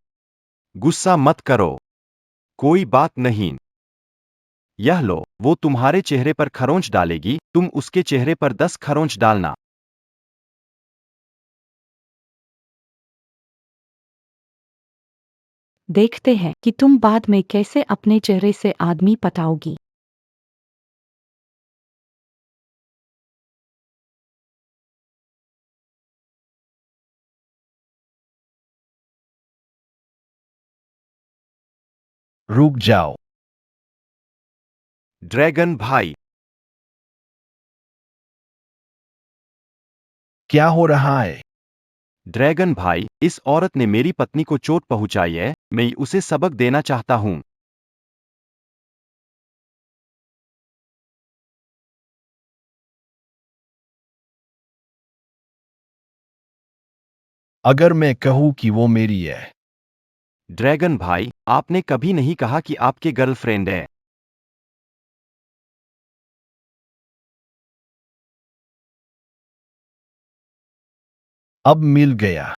गुस्सा मत करो, कोई बात नहीं। यह लो, वो तुम्हारे चेहरे पर खरोंच डालेगी, तुम उसके चेहरे पर 10 खरोंच डालना। देखते हैं कि तुम बाद में कैसे अपने चेहरे से आदमी पटाओगी। रुक जाओ। ड्रैगन भाई, क्या हो रहा है? ड्रैगन भाई, इस औरत ने मेरी पत्नी को चोट पहुंचाई है, मैं उसे सबक देना चाहता हूं। अगर मैं कहूं कि वो मेरी है? ड्रैगन भाई, आपने कभी नहीं कहा कि आपके गर्लफ्रेंड है। अब मिल गया।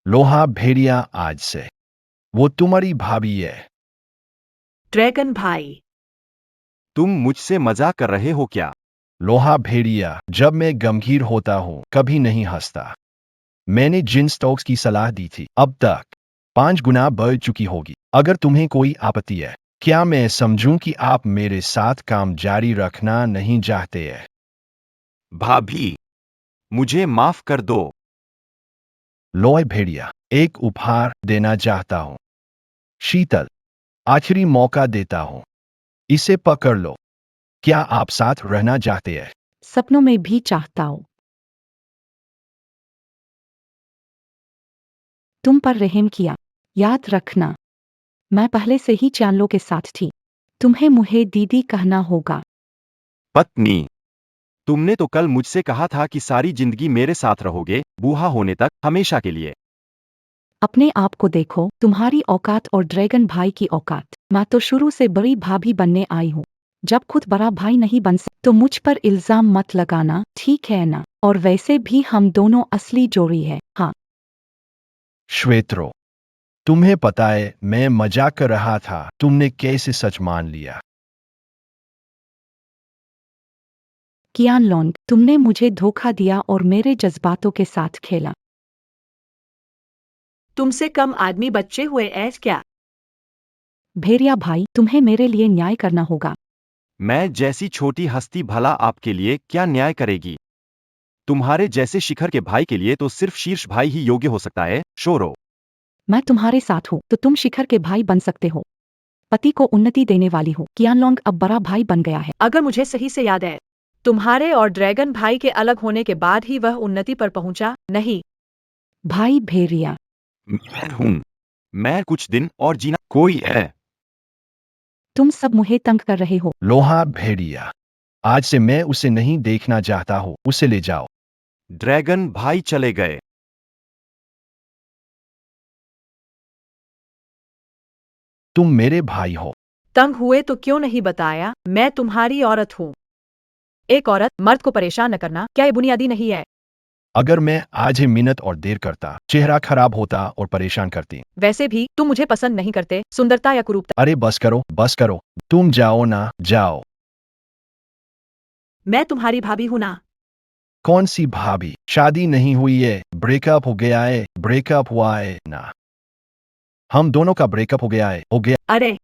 लोहा भेड़िया, आज से वो तुम्हारी भाभी है। ड्रैगन भाई, तुम मुझसे मजाक कर रहे हो क्या? लोहा भेड़िया, जब मैं गंभीर होता हूं कभी नहीं हंसता। मैंने जिन स्टोक्स की सलाह दी थी अब तक 5 गुना बढ़ चुकी होगी। अगर तुम्हें कोई आपत्ति है, क्या मैं समझूं कि आप मेरे साथ काम जारी रखना नहीं चाहते हैं? भाभी, मुझे माफ कर दो। लोहे भेड़िया, एक उपहार देना चाहता हूं। शीतल, आखिरी मौका देता हूं। इसे पकड़ लो। क्या आप साथ रहना चाहते हैं? सपनों में भी चाहता हूँ। तुम पर रहम किया। याद रखना, मैं पहले से ही चांलो के साथ थी। तुम्हें मुझे दीदी कहना होगा। पत्नी, तुमने तो कल मुझसे कहा था कि सारी जिंदगी मेरे साथ रहोगे, बूढ़ा होने तक, हमेशा के लिए। अपने आप को देखो, तुम्हारी औकात और ड्रैगन भाई की औकात। मैं तो शुरू से बड़ी भाभी बनने आई हूँ। जब खुद बड़ा भाई नहीं बन सकते तो मुझ पर इल्जाम मत लगाना, ठीक है ना? और वैसे भी हम दोनों असली जोड़ी है। हाँ, श्वेत्रो, तुम्हें पता है मैं मजाक कर रहा था, तुमने कैसे सच मान लिया? कियान लॉन्ग, तुमने मुझे धोखा दिया और मेरे जज्बातों के साथ खेला। तुमसे कम आदमी बच्चे हुए ऐस क्या? भेड़िया भाई, तुम्हें मेरे लिए न्याय करना होगा। मैं जैसी छोटी हस्ती भला आपके लिए क्या न्याय करेगी? तुम्हारे जैसे शिखर के भाई के लिए तो सिर्फ शीर्ष भाई ही योग्य हो सकता है, शोरो। मैं तुम्हारे साथ हूँ तो तुम शिखर के भाई बन सकते हो। पति को उन्नति देने वाली हो। कियान लॉन्ग अब बड़ा भाई बन गया है। अगर मुझे सही से याद है, तुम्हारे और ड्रैगन भाई के अलग होने के बाद ही वह उन्नति पर पहुंचा, नहीं? भाई भेड़िया, मैं हूं। मैं कुछ दिन और जीना कोई है। तुम सब मुझे तंग कर रहे हो। लोहा भेड़िया, आज से मैं उसे नहीं देखना चाहता हूँ, उसे ले जाओ। ड्रैगन भाई चले गए। तुम मेरे भाई हो। तंग हुए तो क्यों नहीं बताया? मैं तुम्हारी औरत हूँ। एक औरत मर्द को परेशान न करना, क्या ये बुनियादी नहीं है? अगर मैं आज ही मिनट और देर करता, चेहरा खराब होता और परेशान करती। वैसे भी तुम मुझे पसंद नहीं करते, सुंदरता या कुरूपता। अरे बस करो, बस करो। तुम जाओ ना, जाओ। मैं तुम्हारी भाभी हूं ना। कौन सी भाभी? शादी नहीं हुई है, ब्रेकअप हो गया है, ब्रेकअप हुआ है ना। हम दोनों का ब्रेकअप हो गया है, हो गया। अरे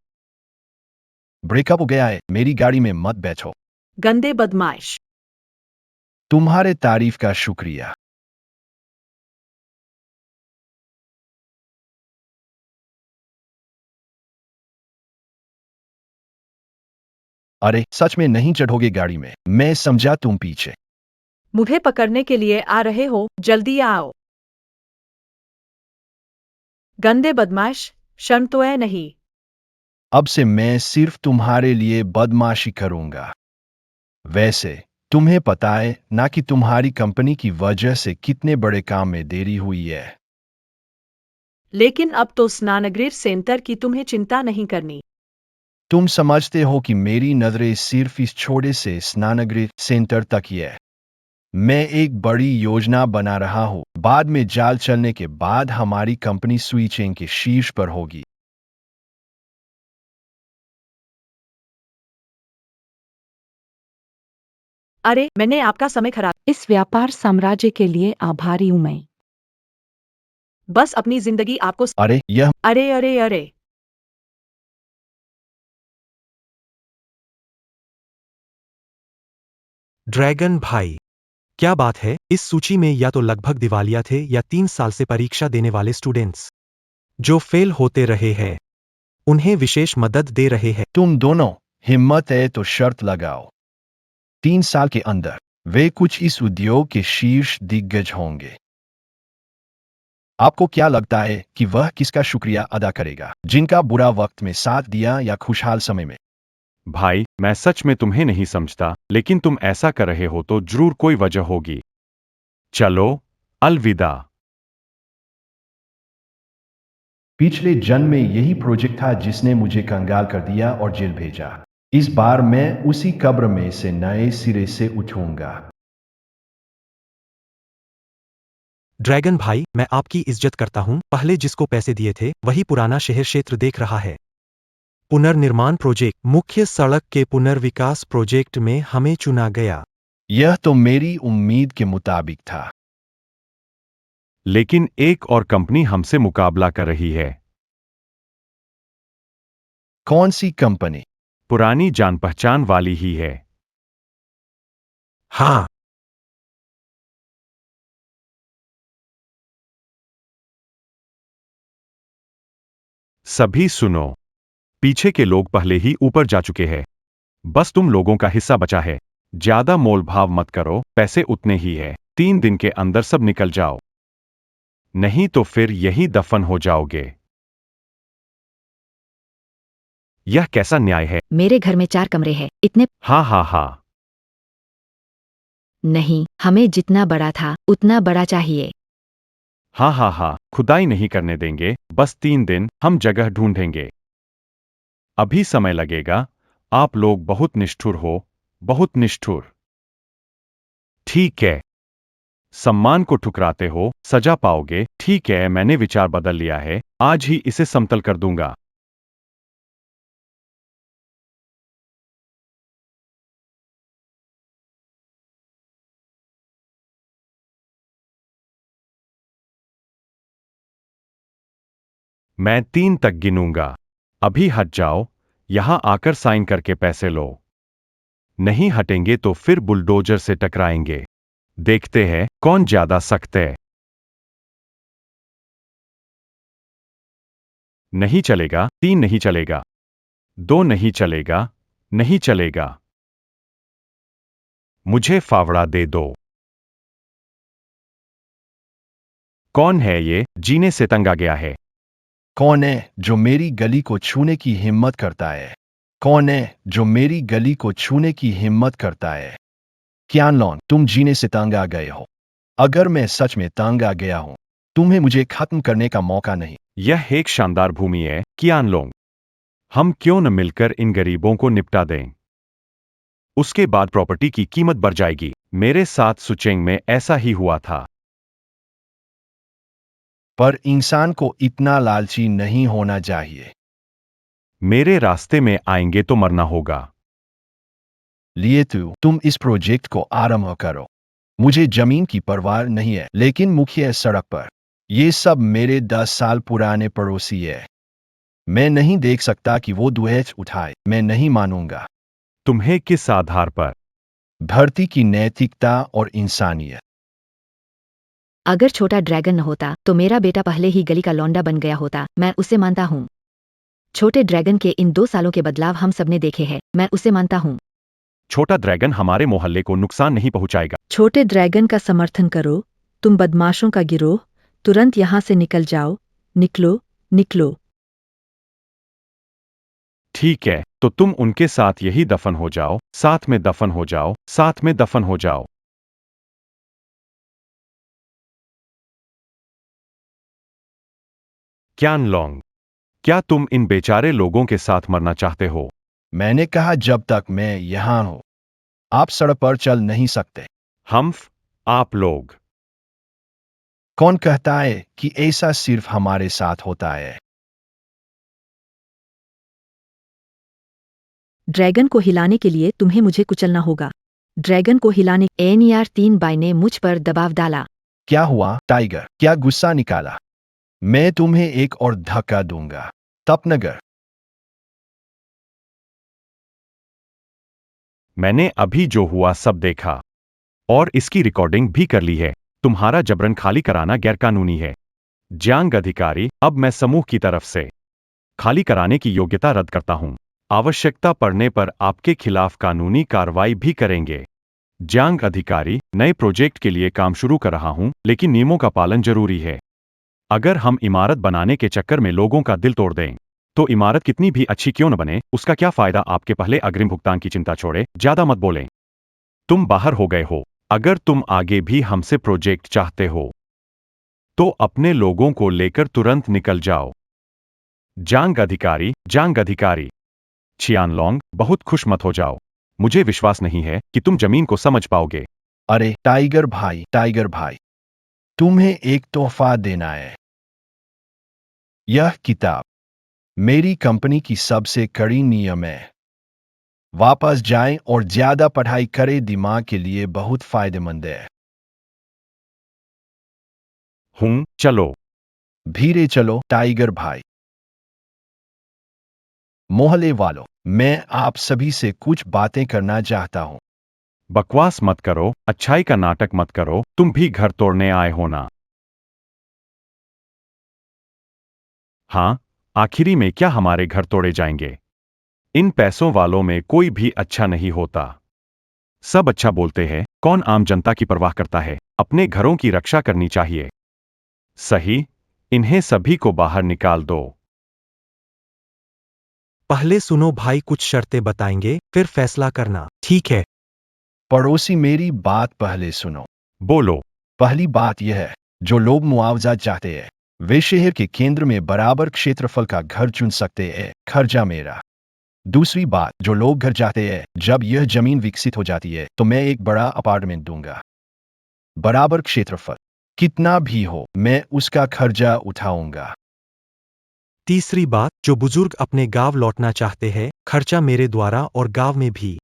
ब्रेकअप हो गया है, मेरी गाड़ी में मत बैठो। गंदे बदमाश। तुम्हारे तारीफ का शुक्रिया। अरे सच में नहीं चढ़ोगे गाड़ी में? मैं समझा तुम पीछे। मुझे पकड़ने के लिए आ रहे हो? जल्दी आओ। गंदे बदमाश, शर्म तो है नहीं? अब से मैं सिर्फ तुम्हारे लिए बदमाशी करूंगा। वैसे तुम्हें पता है ना कि तुम्हारी कंपनी की वजह से कितने बड़े काम में देरी हुई है। लेकिन अब तो स्नानगृह सेंटर की तुम्हें चिंता नहीं करनी। तुम समझते हो कि मेरी नजरें सिर्फ इस छोटे से स्नानगृह सेंटर तक ही है। मैं एक बड़ी योजना बना रहा हूं। बाद में जाल चलने के बाद हमारी कंपनी स्विचिंग के शीर्ष पर होगी। अरे मैंने आपका समय खराब। इस व्यापार साम्राज्य के लिए आभारी हूं मैं। बस अपनी जिंदगी आपको। अरे यह अरे अरे अरे, ड्रैगन भाई, क्या बात है? इस सूची में या तो लगभग दिवालिया थे या 3 साल से परीक्षा देने वाले स्टूडेंट्स जो फेल होते रहे हैं, उन्हें विशेष मदद दे रहे हैं। तुम दोनों हिम्मत है तो शर्त लगाओ। 3 साल के अंदर वे कुछ इस उद्योग के शीर्ष दिग्गज होंगे। आपको क्या लगता है कि वह किसका शुक्रिया अदा करेगा? जिनका बुरा वक्त में साथ दिया या खुशहाल समय में? भाई, मैं सच में तुम्हें नहीं समझता, लेकिन तुम ऐसा कर रहे हो तो जरूर कोई वजह होगी। चलो, अलविदा। पिछले जन्म में यही प्रोजेक्ट था जिसने मुझे कंगाल कर दिया और जेल भेजा। इस बार मैं उसी कब्र में से नए सिरे से उठूंगा। ड्रैगन भाई, मैं आपकी इज्जत करता हूं। पहले जिसको पैसे दिए थे वही पुराना शहर क्षेत्र देख रहा है। पुनर्निर्माण प्रोजेक्ट, मुख्य सड़क के पुनर्विकास प्रोजेक्ट में हमें चुना गया। यह तो मेरी उम्मीद के मुताबिक था। लेकिन एक और कंपनी हमसे मुकाबला कर रही है। कौन सी कंपनी? पुरानी जान पहचान वाली ही है। हाँ, सभी सुनो, पीछे के लोग पहले ही ऊपर जा चुके हैं। बस तुम लोगों का हिस्सा बचा है। ज्यादा मोल भाव मत करो, पैसे उतने ही है। 3 दिन के अंदर सब निकल जाओ, नहीं तो फिर यहीं दफन हो जाओगे। यह कैसा न्याय है? मेरे घर में 4 कमरे हैं, इतने हाँ हाँ हाँ। नहीं, हमें जितना बड़ा था उतना बड़ा चाहिए। हाँ हाँ हाँ, खुदाई नहीं करने देंगे, बस 3 दिन हम जगह ढूंढेंगे। अभी समय लगेगा, आप लोग बहुत निष्ठुर हो, बहुत निष्ठुर। ठीक है। सम्मान को ठुकराते हो, सजा पाओगे। ठीक है, मैंने विचार बदल लिया है, आज ही इसे समतल कर दूंगा। मैं 3 तक गिनूंगा। अभी हट जाओ, यहां आकर साइन करके पैसे लो। नहीं हटेंगे तो फिर बुलडोजर से टकराएंगे। देखते हैं कौन ज्यादा सख्त है। नहीं चलेगा, 3 नहीं चलेगा, 2 नहीं चलेगा, नहीं चलेगा। मुझे फावड़ा दे दो। कौन है ये, जीने से तंग आ गया है? कौन है जो मेरी गली को छूने की हिम्मत करता है? कौन है जो मेरी गली को छूने की हिम्मत करता है? क्यानलॉन, तुम जीने से तंग आ गए हो। अगर मैं सच में तंग आ गया हूं, तुम्हें मुझे खत्म करने का मौका नहीं। यह एक शानदार भूमि है, कियानलोंग। हम क्यों न मिलकर इन गरीबों को निपटा दें? उसके बाद प्रॉपर्टी की कीमत बढ़ जाएगी। मेरे साथ सुचेंग में ऐसा ही हुआ था। पर इंसान को इतना लालची नहीं होना चाहिए। मेरे रास्ते में आएंगे तो मरना होगा। लिए तो तुम इस प्रोजेक्ट को आरंभ करो। मुझे जमीन की परवाह नहीं है, लेकिन मुख्य सड़क पर ये सब मेरे 10 साल पुराने पड़ोसी है। मैं नहीं देख सकता कि वो दुहेज उठाए। मैं नहीं मानूंगा। तुम्हें किस आधार पर? धरती की नैतिकता और इंसानियत। अगर छोटा ड्रैगन न होता तो मेरा बेटा पहले ही गली का लौंडा बन गया होता, मैं उसे मानता हूँ। छोटे ड्रैगन के इन 2 सालों के बदलाव हम सबने देखे हैं, मैं उसे मानता हूँ। छोटा ड्रैगन हमारे मोहल्ले को नुकसान नहीं पहुंचाएगा। छोटे ड्रैगन का समर्थन करो, तुम बदमाशों का गिरोह, तुरंत यहाँ से निकल जाओ, निकलो, निकलो। ठीक है, तो तुम उनके साथ यही दफन हो जाओ, साथ में दफन हो जाओ, साथ में दफन हो जाओ। क्यानलोंग, क्या तुम इन बेचारे लोगों के साथ मरना चाहते हो? मैंने कहा जब तक मैं यहां हूं, आप सड़क पर चल नहीं सकते। आप लोग। कौन कहता है कि ऐसा सिर्फ हमारे साथ होता है? ड्रैगन को हिलाने के लिए तुम्हें मुझे कुचलना होगा। ड्रैगन को हिलाने NER 3 बाई ने मुझ पर दबाव डाला। क्या हुआ टाइगर? क्या गुस्सा निकाला? मैं तुम्हें एक और धक्का दूंगा। तपनगर। मैंने अभी जो हुआ सब देखा और इसकी रिकॉर्डिंग भी कर ली है। तुम्हारा जबरन खाली कराना गैरकानूनी है। ज्यांग अधिकारी, अब मैं समूह की तरफ से खाली कराने की योग्यता रद्द करता हूं। आवश्यकता पड़ने पर आपके खिलाफ कानूनी कार्रवाई भी करेंगे। ज्यांग अधिकारी, नए प्रोजेक्ट के लिए काम शुरू कर रहा हूं, लेकिन नियमों का पालन जरूरी है। अगर हम इमारत बनाने के चक्कर में लोगों का दिल तोड़ दें, तो इमारत कितनी भी अच्छी क्यों न बने, उसका क्या फायदा? आपके पहले अग्रिम भुगतान की चिंता छोड़े, ज्यादा मत बोलें। तुम बाहर हो गए हो। अगर तुम आगे भी हमसे प्रोजेक्ट चाहते हो, तो अपने लोगों को लेकर तुरंत निकल जाओ। जांग अधिकारी। छियानलोंग, बहुत खुश मत हो जाओ। मुझे विश्वास नहीं है कि तुम जमीन को समझ पाओगे। अरे टाइगर भाई, तुम्हें एक तोहफा देना है। यह किताब मेरी कंपनी की सबसे कड़ी नियम है। वापस जाएं और ज्यादा पढ़ाई करें, दिमाग के लिए बहुत फायदेमंद है। चलो। धीरे चलो टाइगर भाई। मोहल्ले वालों, मैं आप सभी से कुछ बातें करना चाहता हूं। बकवास मत करो, अच्छाई का नाटक मत करो, तुम भी घर तोड़ने आए हो ना? हाँ, आखिरी में क्या हमारे घर तोड़े जाएंगे? इन पैसों वालों में कोई भी अच्छा नहीं होता। सब अच्छा बोलते हैं, कौन आम जनता की परवाह करता है? अपने घरों की रक्षा करनी चाहिए। सही, इन्हें सभी को बाहर निकाल दो। पहले सुनो भाई, कुछ शर्तें बताएंगे फिर फैसला करना, ठीक है? पड़ोसी मेरी बात पहले सुनो। बोलो। पहली बात यह है, जो लोग मुआवजा चाहते हैं वे शहर के केंद्र में बराबर क्षेत्रफल का घर चुन सकते हैं, खर्चा मेरा। दूसरी बात, जो लोग घर चाहते हैं जब यह जमीन विकसित हो जाती है तो मैं एक बड़ा अपार्टमेंट दूंगा। बराबर क्षेत्रफल कितना भी हो मैं उसका खर्चा उठाऊंगा। तीसरी बात, जो बुजुर्ग अपने गांव लौटना चाहते हैं, खर्चा मेरे द्वारा और गांव में भी।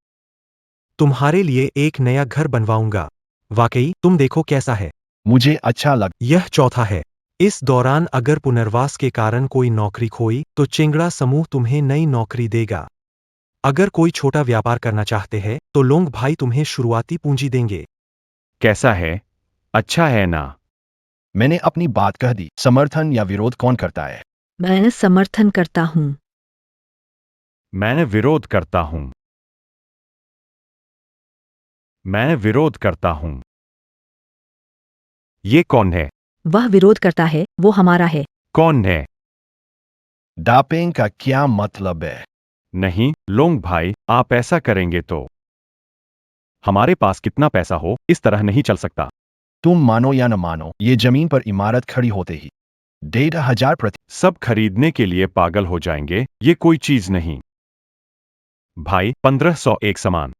तुम्हारे लिए एक नया घर बनवाऊंगा। वाकई तुम देखो कैसा है। मुझे अच्छा लग। यह चौथा है, इस दौरान अगर पुनर्वास के कारण कोई नौकरी खोई तो चिंगड़ा समूह तुम्हें नई नौकरी देगा। अगर कोई छोटा व्यापार करना चाहते हैं तो लोंग भाई तुम्हें शुरुआती पूंजी देंगे। कैसा है? अच्छा है ना? मैंने अपनी बात कह दी। समर्थन या विरोध कौन करता है? मैं समर्थन करता हूँ। मैं विरोध करता हूं। मैं विरोध करता हूं। ये कौन है? वह विरोध करता है, वो हमारा है। कौन है? दापेंग का क्या मतलब है? नहीं लोंग भाई, आप ऐसा करेंगे तो हमारे पास कितना पैसा हो इस तरह नहीं चल सकता। तुम मानो या न मानो, ये जमीन पर इमारत खड़ी होते ही 1,500 प्रति। सब खरीदने के लिए पागल हो जाएंगे, ये कोई चीज नहीं। भाई 1500 एक समान।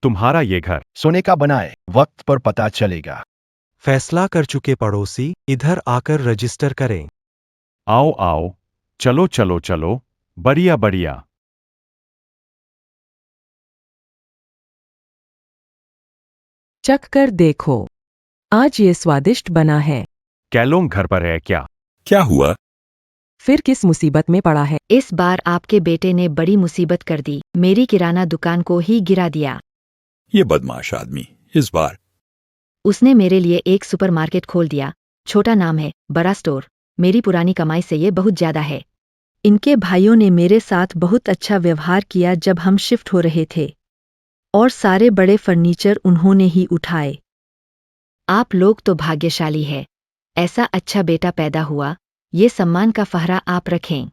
तुम्हारा ये घर सोने का बनाए, वक्त पर पता चलेगा। फैसला कर चुके पड़ोसी, इधर आकर रजिस्टर करें। आओ आओ, चलो चलो चलो, बढ़िया बढ़िया। चख कर देखो, आज ये स्वादिष्ट बना है। कैलोंग घर पर है क्या? क्या हुआ? फिर किस मुसीबत में पड़ा है? इस बार आपके बेटे ने बड़ी मुसीबत कर दी, मेरी किराना दुकान को ही गिरा दिया। ये बदमाश आदमी इस बार। उसने मेरे लिए एक सुपरमार्केट खोल दिया। छोटा नाम है, बड़ा स्टोर। मेरी पुरानी कमाई से ये बहुत ज्यादा है। इनके भाइयों ने मेरे साथ बहुत अच्छा व्यवहार किया जब हम शिफ्ट हो रहे थे, और सारे बड़े फर्नीचर उन्होंने ही उठाए। आप लोग तो भाग्यशाली है, ऐसा अच्छा बेटा पैदा हुआ। ये सम्मान का फहरा आप रखें।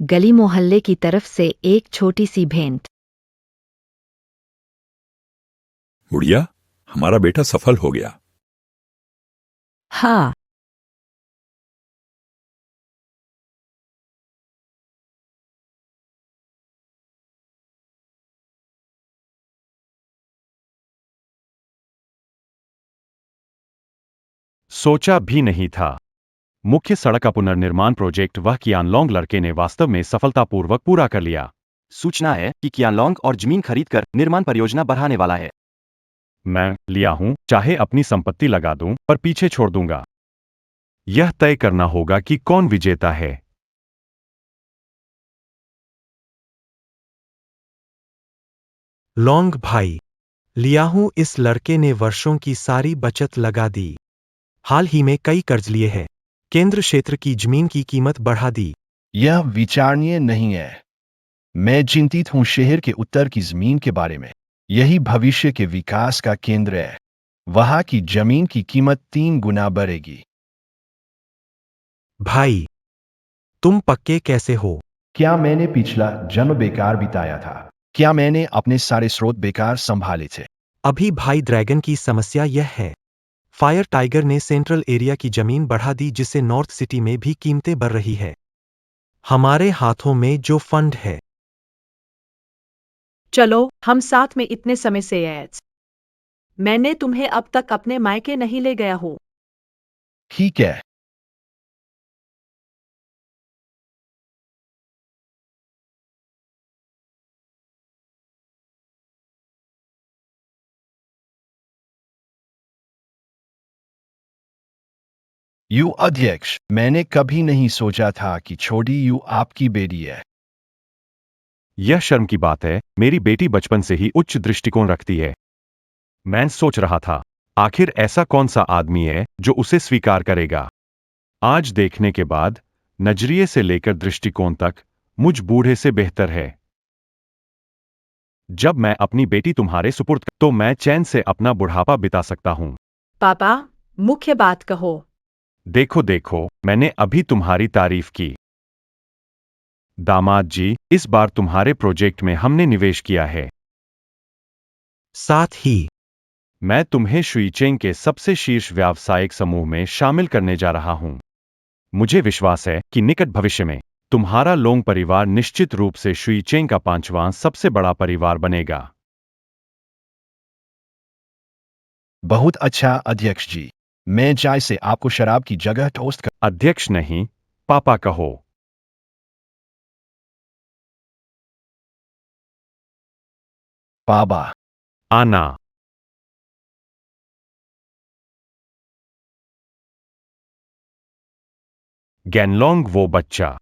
गली मोहल्ले की तरफ से एक छोटी सी भेंट। गुड़िया, हमारा बेटा सफल हो गया। हाँ, सोचा भी नहीं था। मुख्य सड़क का पुनर्निर्माण प्रोजेक्ट वह कियानलोंग लड़के ने वास्तव में सफलतापूर्वक पूरा कर लिया। सूचना है कि कियानलोंग और जमीन खरीदकर निर्माण परियोजना बढ़ाने वाला है। मैं लिया हूं, चाहे अपनी संपत्ति लगा दूं पर पीछे छोड़ दूंगा। यह तय करना होगा कि कौन विजेता है। लोंग भाई, लिया हूं, इस लड़के ने वर्षों की सारी बचत लगा दी। हाल ही में कई कर्ज लिए हैं। केंद्र क्षेत्र की जमीन की कीमत बढ़ा दी। यह विचारणीय नहीं है। मैं चिंतित हूं शहर के उत्तर की जमीन के बारे में। यही भविष्य के विकास का केंद्र है। वहां की जमीन की कीमत 3 गुना बढ़ेगी। भाई, तुम पक्के कैसे हो? क्या मैंने पिछला जन्म बेकार बिताया था? क्या मैंने अपने सारे स्रोत बेकार संभाले थे? अभी भाई, ड्रैगन की समस्या यह है, फायर टाइगर ने सेंट्रल एरिया की जमीन बढ़ा दी जिससे नॉर्थ सिटी में भी कीमतें बढ़ रही है। हमारे हाथों में जो फंड है। चलो, हम साथ में इतने समय से हैं। मैंने तुम्हें अब तक अपने मायके नहीं ले गया हूं। ठीक है। यू अध्यक्ष, मैंने कभी नहीं सोचा था कि छोटी यू आपकी बेटी है। यह शर्म की बात है, मेरी बेटी बचपन से ही उच्च दृष्टिकोण रखती है। मैं सोच रहा था, आखिर ऐसा कौन सा आदमी है जो उसे स्वीकार करेगा। आज देखने के बाद, नजरिए से लेकर दृष्टिकोण तक, मुझ बूढ़े से बेहतर है। जब मैं अपनी बेटी तुम्हारे सुपुर्द तो मैं चैन से अपना बुढ़ापा बिता सकता हूं। पापा, मुख्य बात कहो। देखो देखो, मैंने अभी तुम्हारी तारीफ की। दामाद जी, इस बार तुम्हारे प्रोजेक्ट में हमने निवेश किया है। साथ ही मैं तुम्हें शुइचेंग के सबसे शीर्ष व्यावसायिक समूह में शामिल करने जा रहा हूं। मुझे विश्वास है कि निकट भविष्य में तुम्हारा लोंग परिवार निश्चित रूप से शुइचेंग का 5वां सबसे बड़ा परिवार बनेगा। बहुत अच्छा अध्यक्ष जी। मैं चाय से आपको शराब की जगह टोस्ट कर। अध्यक्ष नहीं, पापा कहो। पापा। आना। गैनलोंग वो बच्चा।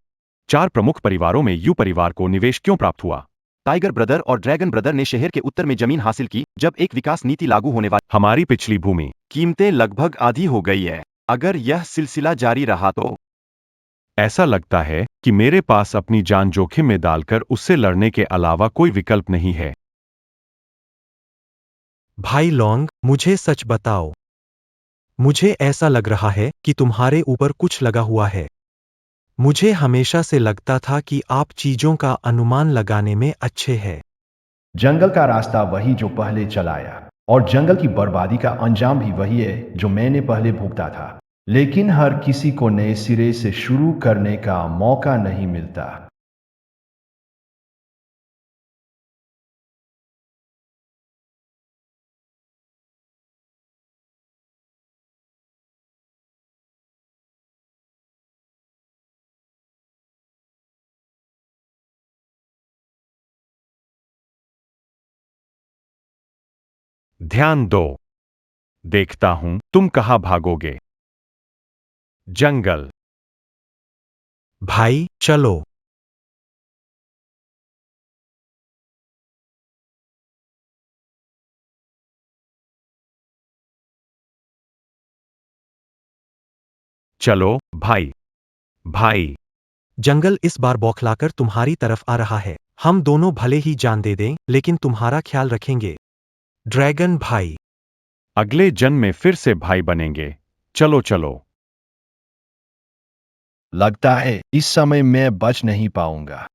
4 प्रमुख परिवारों में यू परिवार को निवेश क्यों प्राप्त हुआ? टाइगर ब्रदर और ड्रैगन ब्रदर ने शहर के उत्तर में जमीन हासिल की जब एक विकास नीति लागू होने वाली। हमारी पिछली भूमि कीमतें लगभग आधी हो गई है। अगर यह सिलसिला जारी रहा तो ऐसा लगता है कि मेरे पास अपनी जान जोखिम में डालकर उससे लड़ने के अलावा कोई विकल्प नहीं है। भाई लोंग, मुझे सच बताओ। मुझे ऐसा लग रहा है कि तुम्हारे ऊपर कुछ लगा हुआ है। मुझे हमेशा से लगता था कि आप चीजों का अनुमान लगाने में अच्छे हैं। जंगल का रास्ता वही जो पहले चलाया, और जंगल की बर्बादी का अंजाम भी वही है जो मैंने पहले भुगता था। लेकिन हर किसी को नए सिरे से शुरू करने का मौका नहीं मिलता। ध्यान दो। देखता हूं तुम कहां भागोगे। जंगल। भाई, चलो। चलो, भाई। भाई। जंगल इस बार बौखलाकर तुम्हारी तरफ आ रहा है। हम दोनों भले ही जान दे दें, लेकिन तुम्हारा ख्याल रखेंगे। ड्रैगन भाई। अगले जन्म में फिर से भाई बनेंगे। चलो चलो। लगता है इस समय मैं बच नहीं पाऊंगा।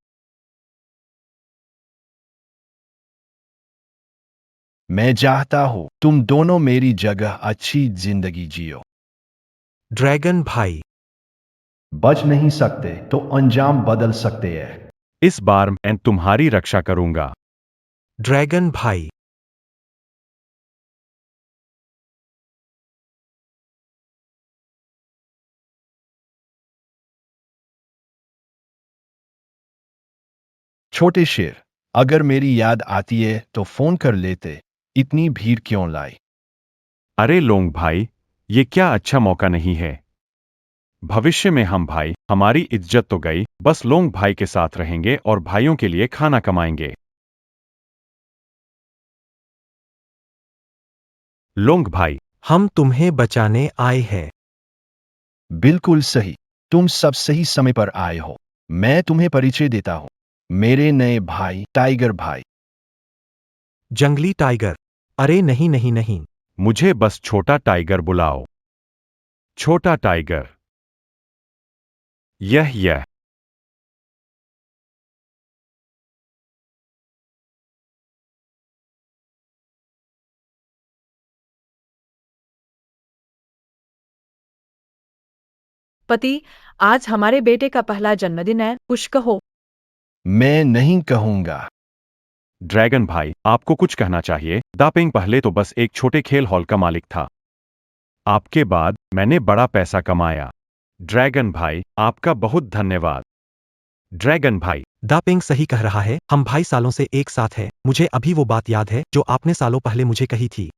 मैं चाहता हूं तुम दोनों मेरी जगह अच्छी जिंदगी जियो। ड्रैगन भाई। बच नहीं सकते तो अंजाम बदल सकते हैं। इस बार मैं तुम्हारी रक्षा करूंगा। ड्रैगन भाई। छोटे शेर, अगर मेरी याद आती है तो फोन कर लेते। इतनी भीड़ क्यों लाई? अरे लोंग भाई, ये क्या अच्छा मौका नहीं है? भविष्य में हम भाई, हमारी इज्जत तो गई, बस लोंग भाई के साथ रहेंगे और भाइयों के लिए खाना कमाएंगे। लोंग भाई। हम तुम्हें बचाने आए हैं। बिल्कुल सही। तुम सब सही समय पर आए हो। मैं तुम्हें परिचय देता हूं। मेरे नए भाई टाइगर भाई। जंगली टाइगर। अरे नहीं नहीं नहीं। मुझे बस छोटा टाइगर बुलाओ। छोटा टाइगर। यह पति, आज हमारे बेटे का पहला जन्मदिन है, कुछ कहो। मैं नहीं कहूंगा। ड्रैगन भाई, आपको कुछ कहना चाहिए। दापिंग पहले तो बस एक छोटे खेल हॉल का मालिक था। आपके बाद मैंने बड़ा पैसा कमाया। ड्रैगन भाई, आपका बहुत धन्यवाद। ड्रैगन भाई। दापिंग सही कह रहा है, हम भाई सालों से एक साथ हैं। मुझे अभी वो बात याद है जो आपने सालों पहले मुझे कही थी।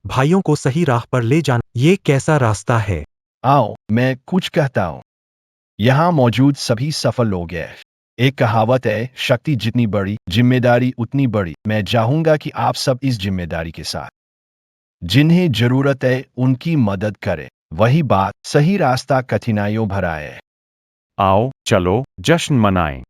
भाइयों को सही राह पर ले जाना, ये कैसा रास्ता है? आओ, मैं कुछ कहता हूं। यहां मौजूद सभी सफल लोग हैं। एक कहावत है, शक्ति जितनी बड़ी, जिम्मेदारी उतनी बड़ी। मैं चाहूंगा कि आप सब इस जिम्मेदारी के साथ जिन्हें जरूरत है उनकी मदद करें। वही बात, सही रास्ता कठिनाइयों भरा है। आओ, चलो, जश्न मनाएं।